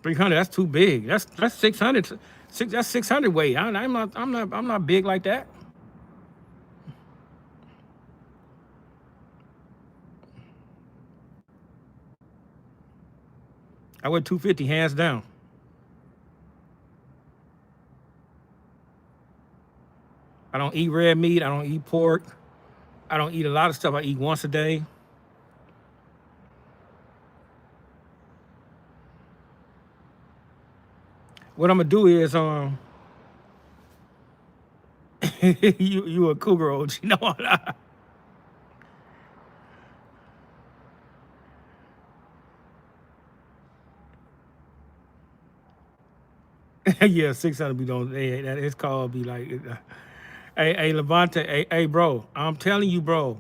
S1: 300. That's too big. That's 600. That's 600 weight. I'm not big like that. I weigh 250 hands down. I don't eat red meat. I don't eat pork. I don't eat a lot of stuff. I eat once a day. What I'm gonna do is you a cougar OG, you know. Yeah, 600 be don't. Hey, that it's called be like. Hey, Levante. Hey, bro. I'm telling you, bro.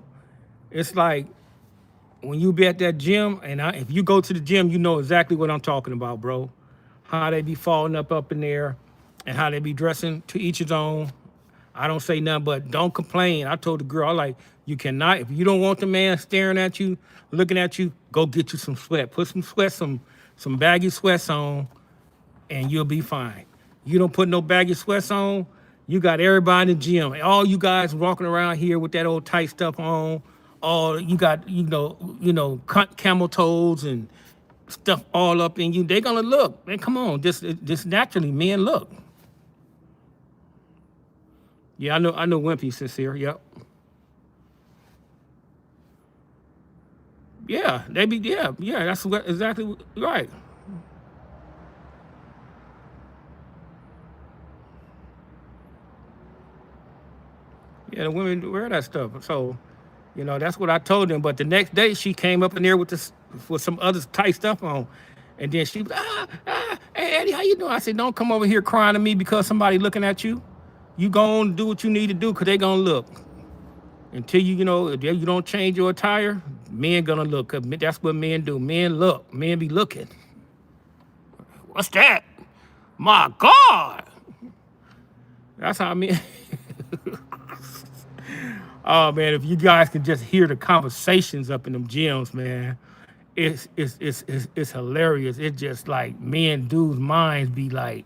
S1: It's like when you be at that gym, and if you go to the gym, you know exactly what I'm talking about, bro. How they be falling up in there, and how they be dressing to each his own. I don't say nothing, but don't complain. I told the girl, I like, you cannot, if you don't want the man staring at you, looking at you, go get you some sweat. Put some sweat, some baggy sweats on, and you'll be fine. You don't put no baggy sweats on, you got everybody in the gym. All you guys walking around here with that old tight stuff on, all you got, camel toes and stuff all up in you. They're gonna look. Man, come on, just naturally, men look. Yeah, I know Wimpy sincere. Yep. Yeah, they be yeah. That's exactly right. Yeah, the women wear that stuff. So, that's what I told them. But the next day, she came up in there with this with some other tight stuff on, and then she was hey Eddie, how you doing? I said, don't come over here crying to me because somebody looking at you. You go on do what you need to do because they gonna look until if you don't change your attire. Men gonna look. 'Cause that's what men do. Men look. Men be looking. What's that? My God. That's how men. Oh man, if you guys can just hear the conversations up in them gyms, man, it's hilarious. It's just like men, dudes' minds be like,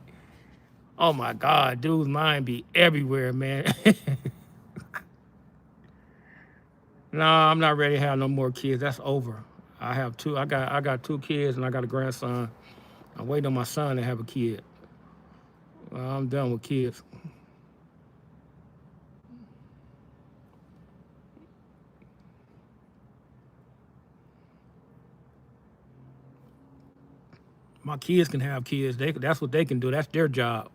S1: oh my God, dudes' mind be everywhere, man. No, I'm not ready to have no more kids. That's over. I have two. I got two kids and I got a grandson. I'm waiting on my son to have a kid. Well, I'm done with kids. My kids can have kids. That's what they can do. That's their job.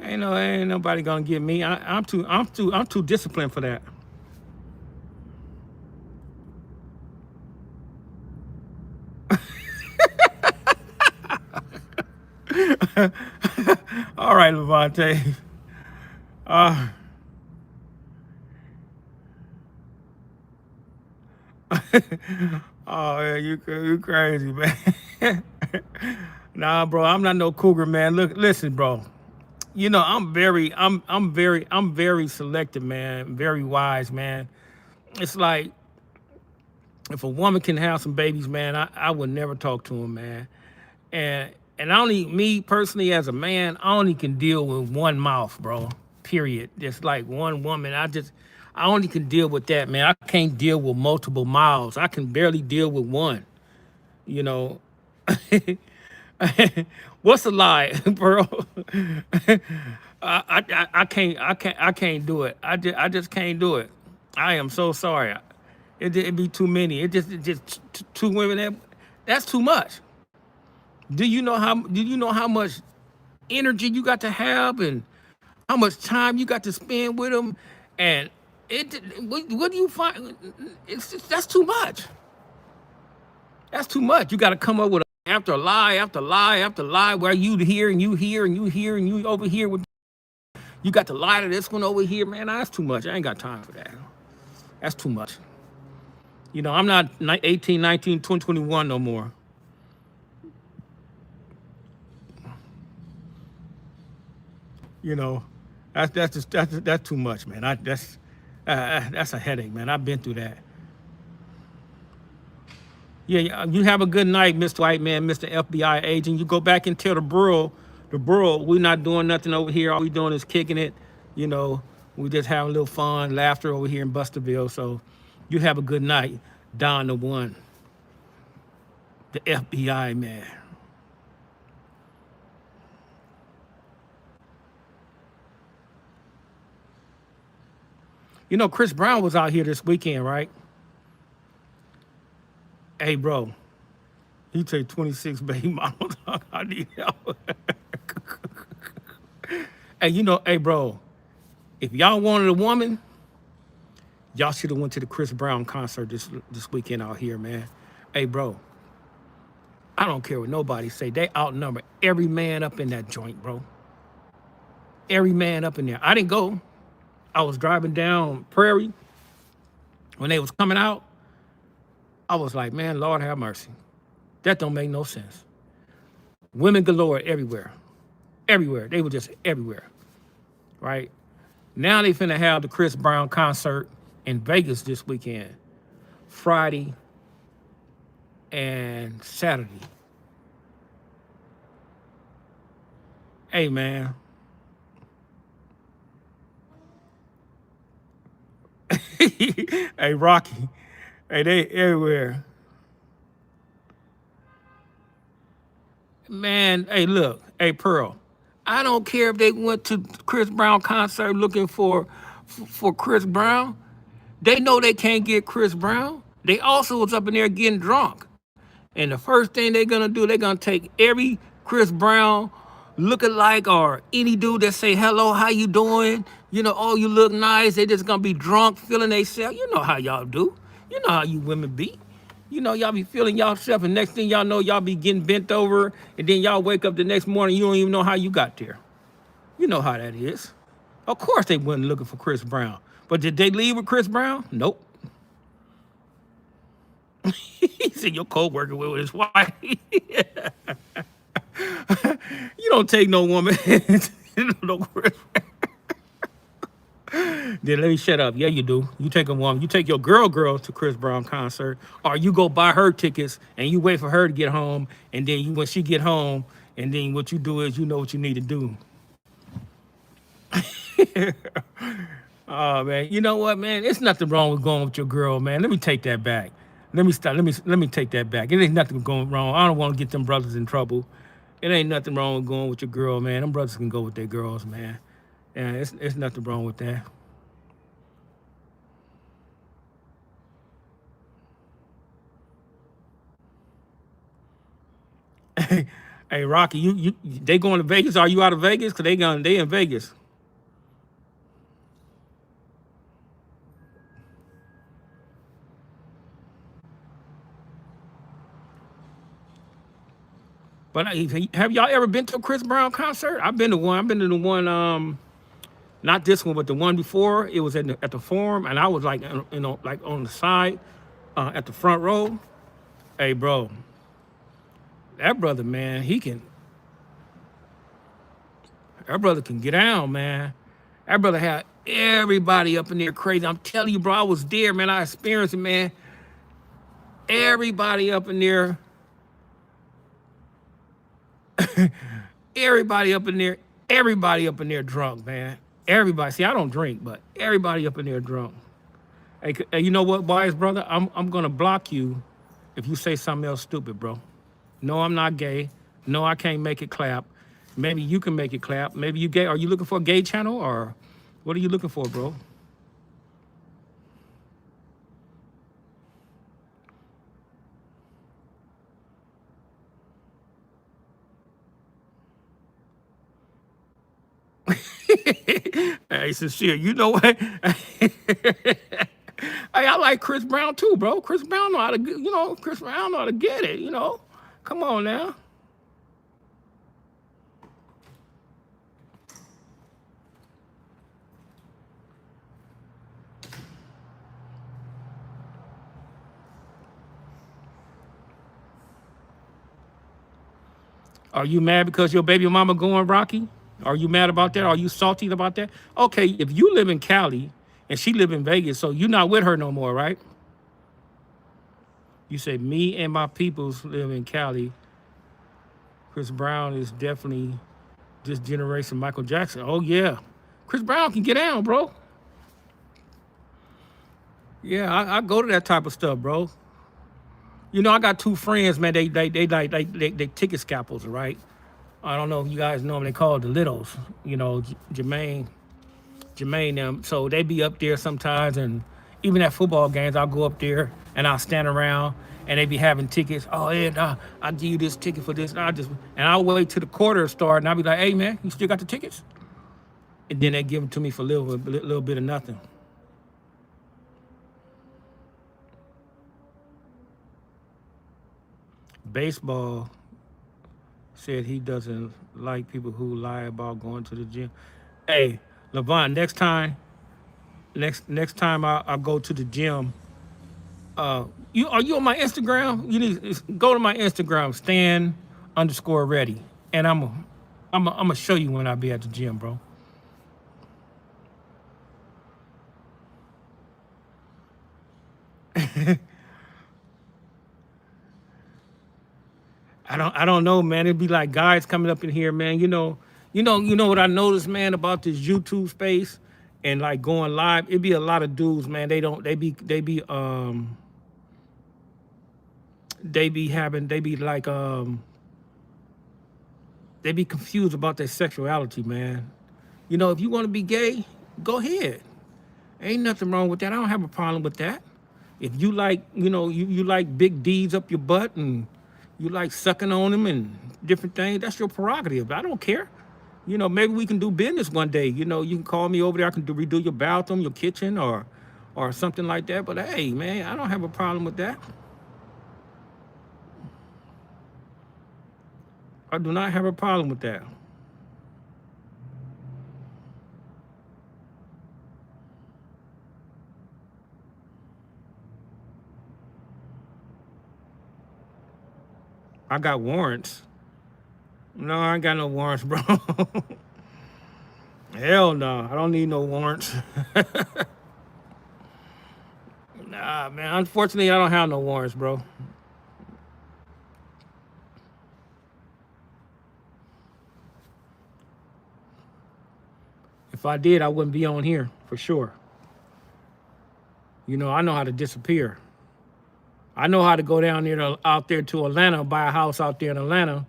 S1: Ain't nobody gonna get me. I'm too disciplined for that. All right, Levante. Uh, oh yeah, you crazy, man. Nah, bro, I'm not no cougar, man. Look, listen, bro. I'm very selective, man. Very wise, man. It's like if a woman can have some babies, man, I would never talk to him, man. And I only me personally as a man, I only can deal with one mouth, bro. Period. Just like one woman. I only can deal with that, man. I can't deal with multiple mouths. I can barely deal with one. You know. What's a lie, bro? I can't do it. I just can't do it. I am so sorry. It'd be too many. It just two women. That's too much. Do you know how much energy you got to have and how much time you got to spend with them? And what do you find? That's too much. That's too much. You got to come up with after lie after lie after lie where you here and you here and you here and you over here with you got to lie to this one over here, man. That's too much. I ain't got time for that. That's too much. I'm not 18, 19, 20, 21 no more. You know, that's too much, man. That's a headache, man. I've been through that. Yeah, you have a good night, Mr. White Man, Mr. FBI agent. You go back and tell the borough, we're not doing nothing over here. All we doing is kicking it. You know, we just having a little fun, laughter over here in Busterville. So you have a good night, Don the One, the FBI man. You know, Chris Brown was out here this weekend, right? Hey, bro, he take 26 baby models. I need help. Hey, you know, hey, bro, if y'all wanted a woman, y'all should have went to the Chris Brown concert this weekend out here, man. Hey, bro, I don't care what nobody say. They outnumber every man up in that joint, bro. Every man up in there. I didn't go. I was driving down Prairie when they was coming out. I was like, man, Lord have mercy. That don't make no sense. Women galore everywhere. Everywhere. They were just everywhere. Right? Now they finna have the Chris Brown concert in Vegas this weekend. Friday and Saturday. Hey, man. Hey, Rocky. Hey, they everywhere. Man, hey, look. Hey, Pearl. I don't care if they went to Chris Brown concert looking for Chris Brown. They know they can't get Chris Brown. They also was up in there getting drunk. And the first thing they're gonna do, they're gonna take every Chris Brown lookalike or any dude that say hello, how you doing? You know, oh, you look nice. They just gonna be drunk, feeling themselves. You know how y'all do. You know how you women be. You know, y'all be feeling y'allself, and next thing y'all know, y'all be getting bent over, and then y'all wake up the next morning, you don't even know how you got there. You know how that is. Of course they wasn't looking for Chris Brown. But did they leave with Chris Brown? Nope. He said your co-worker with his wife. You don't take no woman. No Chris Brown. Then let me shut up. Yeah, you do. You take a woman. You take your girl to Chris Brown concert, or you go buy her tickets and you wait for her to get home, and then when she get home, and then what you do is you know what you need to do. Oh man, you know what, man? It's nothing wrong with going with your girl, man. Let me take that back. Let me take that back. It ain't nothing going wrong. I don't want to get them brothers in trouble. It ain't nothing wrong with going with your girl, man. Them brothers can go with their girls, man. Yeah, it's nothing wrong with that. Hey, Rocky, they going to Vegas? Are you out of Vegas? Cause they in Vegas. But have y'all ever been to a Chris Brown concert? I've been to one. I've been to the one, not this one, but the one before. It was at the Forum, and I was like, you know, like on the side, at the front row. Hey, bro, that brother, man, that brother can get down, man. That brother had everybody up in there crazy. I'm telling you, bro, I was there, man. I experienced it, man. Everybody up in there. Everybody up in there drunk, man. Everybody. See, I don't drink, but everybody up in there drunk. Hey, you know what, boys, brother? I'm gonna block you if you say something else stupid, bro. No, I'm not gay. No, I can't make it clap. Maybe you can make it clap. Maybe you gay. Are you looking for a gay channel, or what are you looking for, bro? Hey, sincere, you know what? Hey, I like Chris Brown too, bro. Chris Brown know how to, Chris Brown know how to get it, you know. Come on now. Are you mad because your baby mama going Rocky? Are you mad about that? Are you salty about that? Okay, if you live in Cali and she live in Vegas, so you're not with her no more, right? You say me and my peoples live in Cali. Chris Brown is definitely this generation Michael Jackson. Oh yeah, Chris Brown can get down, bro. Yeah, I go to that type of stuff, bro. You know, I got two friends, man. They ticket scalpels, right? I don't know if you guys know them. They call it the Littles. You know, Jermaine them. So they be up there sometimes, and even at football games, I'll go up there and I'll stand around, and they be having tickets. Oh, yeah, nah, I'll give you this ticket for this. And I'll wait till the quarter start, and I'll be like, hey man, you still got the tickets? And then they give them to me for little bit of nothing. Baseball said he doesn't like people who lie about going to the gym. Hey, Levon, next time I go to the gym, you are you on my Instagram? You need to go to my Instagram, Stan_ready, and I'm gonna show you when I be at the gym, bro. I don't know, man. It'd be like guys coming up in here, man. You know what I noticed, man, about this YouTube space and like going live. It'd be a lot of dudes, man. They be confused about their sexuality, man. If you want to be gay, go ahead. Ain't nothing wrong with that. I don't have a problem with that. If you like, you like big D's up your butt and you like sucking on them and different things, that's your prerogative. I don't care. Maybe we can do business one day. You can call me over there. I can redo your bathroom, your kitchen, or something like that. But hey, man, I don't have a problem with that. I do not have a problem with that. I got warrants. No, I ain't got no warrants, bro. Hell no, I don't need no warrants. Nah, man. Unfortunately, I don't have no warrants, bro. If I did, I wouldn't be on here for sure. I know how to disappear. I know how to go down there out there to Atlanta, buy a house out there in Atlanta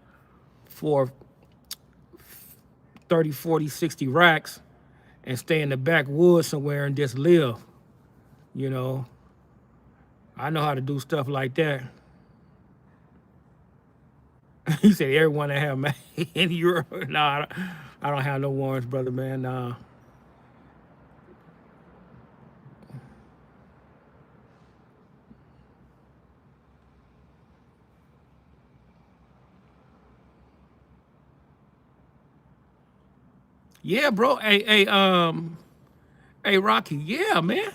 S1: for 30, 40, 60 racks and stay in the backwoods somewhere and just live. You know, I know how to do stuff like that. He said everyone that have man in Europe. Nah, I don't have no warrants, brother, man. Nah. Yeah, bro. Hey, Rocky. Yeah, man.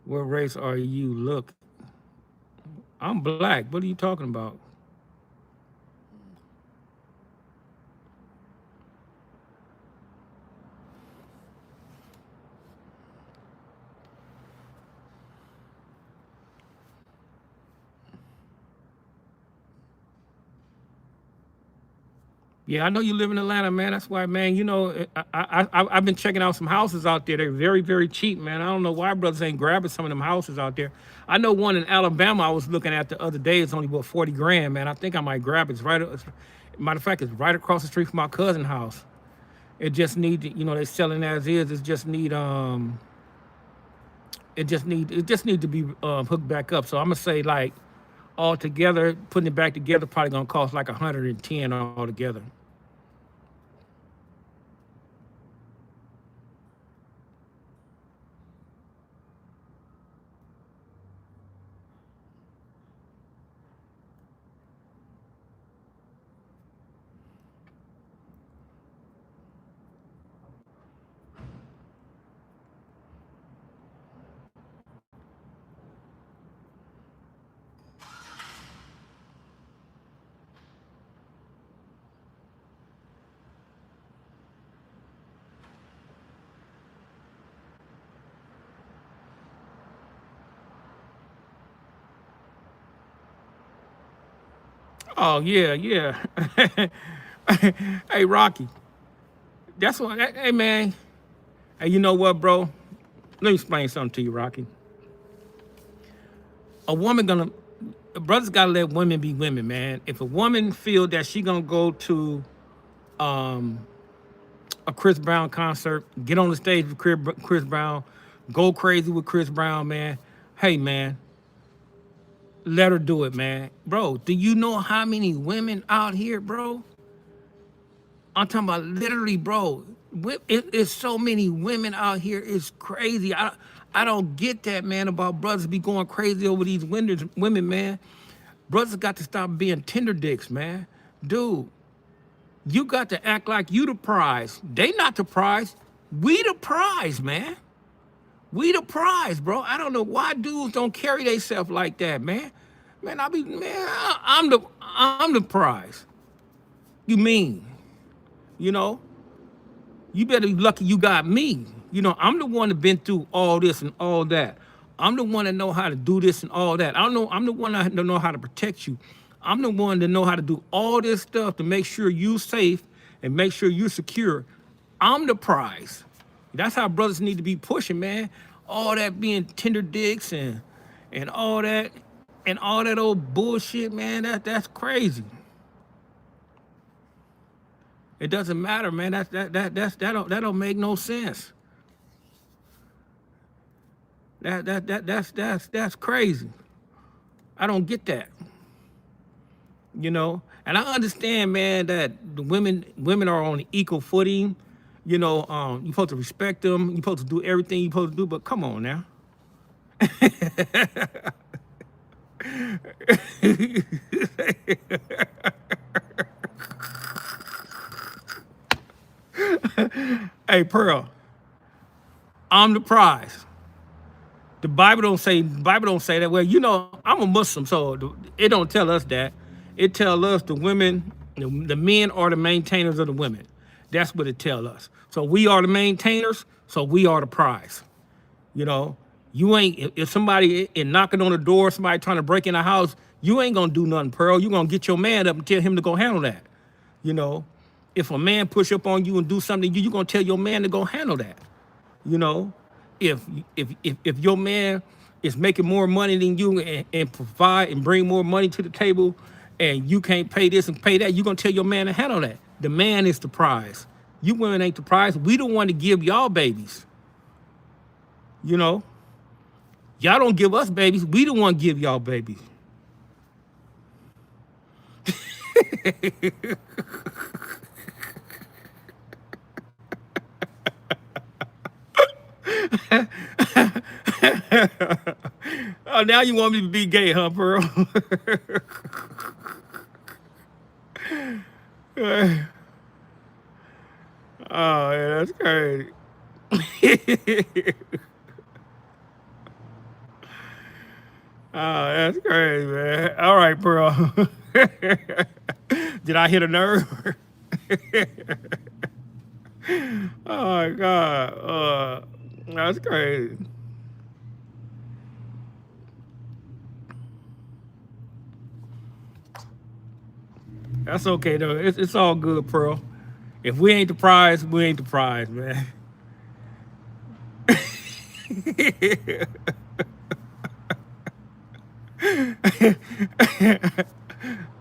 S1: What race are you? Look, I'm black. What are you talking about? Yeah, I know you live in Atlanta, man. That's why, man. I've been checking out some houses out there. They're very, very cheap, man. I don't know why brothers ain't grabbing some of them houses out there. I know one in Alabama I was looking at the other day. It's only about 40 grand, man. I think I might grab it. Matter of fact, it's right across the street from my cousin's house. It just need, they selling as is. It just need to be hooked back up. So I'm gonna say like all together, putting it back together, probably gonna cost like 110 altogether. Oh yeah, yeah. Hey Rocky, that's what. Hey man, hey, you know what, bro? Let me explain something to you, Rocky. A woman gonna brothers gotta let women be women, man. If a woman feel that she gonna go to a Chris Brown concert, get on the stage with Chris Brown, go crazy with Chris Brown, man. Hey, man, let her do it, man. Bro, do you know how many women out here, bro? I'm talking about literally, bro. It's so many women out here. It's crazy. I don't get that, man, about brothers be going crazy over these women, man. Brothers got to stop being tender dicks, man. Dude, you got to act like you the prize. They not the prize. We the prize, man. We the prize, bro. I don't know why dudes don't carry themselves like that, man. Man, I'm the prize. You mean, you know? You better be lucky you got me. You know, I'm the one that been through all this and all that. I'm the one that know how to do this and all that. I don't know. I'm the one that know how to protect you. I'm the one that know how to do all this stuff to make sure you safe and make sure you're secure. I'm the prize. That's how brothers need to be pushing, man. All that being tender dicks and all that old bullshit, man. That's crazy. It doesn't matter, man. That don't make no sense. That's crazy. I don't get that. You know, and I understand, man, that the women are on equal footing. You know, you're supposed to respect them. You're supposed to do everything you're supposed to do. But come on now. Hey, Pearl, I'm the prize. The Bible don't say that. Well, you know, I'm a Muslim, so it don't tell us that. It tell us the women, the men are the maintainers of the women. That's what it tell us. So we are the maintainers, so we are the prize. You know, you ain't, if somebody is knocking on the door, somebody trying to break in the house, you ain't gonna do nothing, Pearl. You gonna get your man up and tell him to go handle that. You know, if a man push up on you and do something to you, you gonna tell your man to go handle that. You know, if your man is making more money than you and provide and bring more money to the table, and you can't pay this and pay that, you're gonna tell your man to handle that. The man is the prize. You women ain't the prize. We don't want to give y'all babies. You know, y'all don't give us babies. We don't want to give y'all babies. Oh, now you want me to be gay, huh, Pearl? Oh, yeah, that's crazy. Oh, that's crazy, man. All right, Pearl. Did I hit a nerve? Oh my God. That's crazy. That's okay though. It's all good, Pearl. If we ain't the prize, we ain't the prize, man.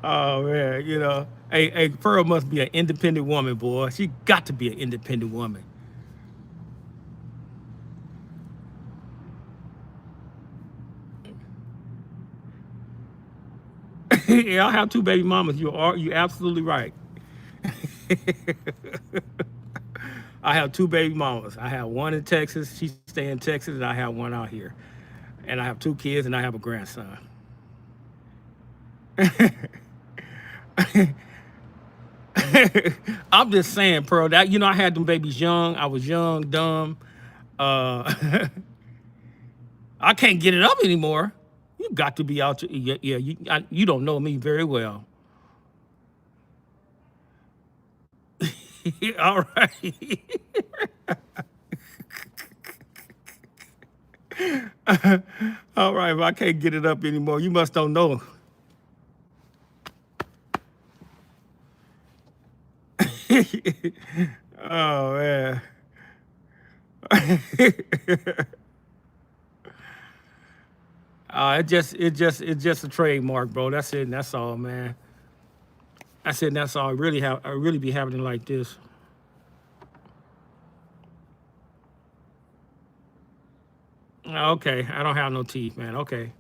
S1: Oh man, you know. Hey, Pearl must be an independent woman, boy. She got to be an independent woman. Yeah, I have two baby mamas. You absolutely right. I have two baby mamas. I have one in Texas. She stay in Texas, and I have one out here. And I have two kids, and I have a grandson. I'm just saying, Pearl. That I had them babies young. I was young, dumb. Uh, I can't get it up anymore. You got to be out. Yeah. You don't know me very well. All right. All right. If I can't get it up anymore, you must don't know. Oh man. It's just a trademark, bro. That's it. And that's all, man. That's it. And that's all. I really be having it like this. Okay, I don't have no teeth, man. Okay.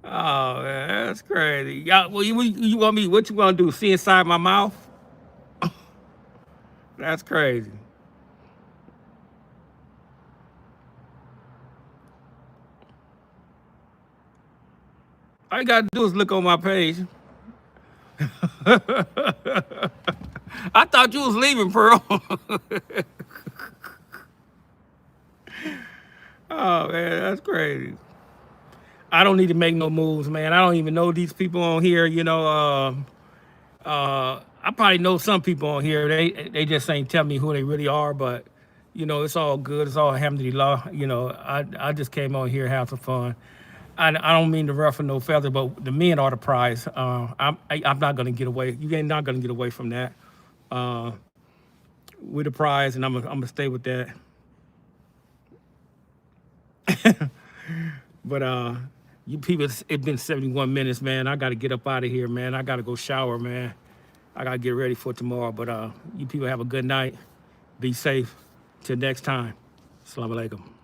S1: Oh man, that's crazy. Well, you want me? What you gonna do? See inside my mouth? That's crazy. All you gotta do is look on my page. I thought you was leaving, Pearl. Oh man, that's crazy. I don't need to make no moves, man. I don't even know these people on here. I probably know some people on here. They just ain't tell me who they really are, but it's all good. It's all alhamdulillah. I just came on here have some fun. I don't mean to ruffle no feather, but the men are the prize. I'm not gonna get away. You ain't not gonna get away from that. Uh, we're the prize, and I'm gonna stay with that. But you people, it's been 71 minutes, man. I gotta get up out of here, man. I gotta go shower, man. I gotta get ready for tomorrow. But you people have a good night. Be safe. Till next time. Assalamu alaikum.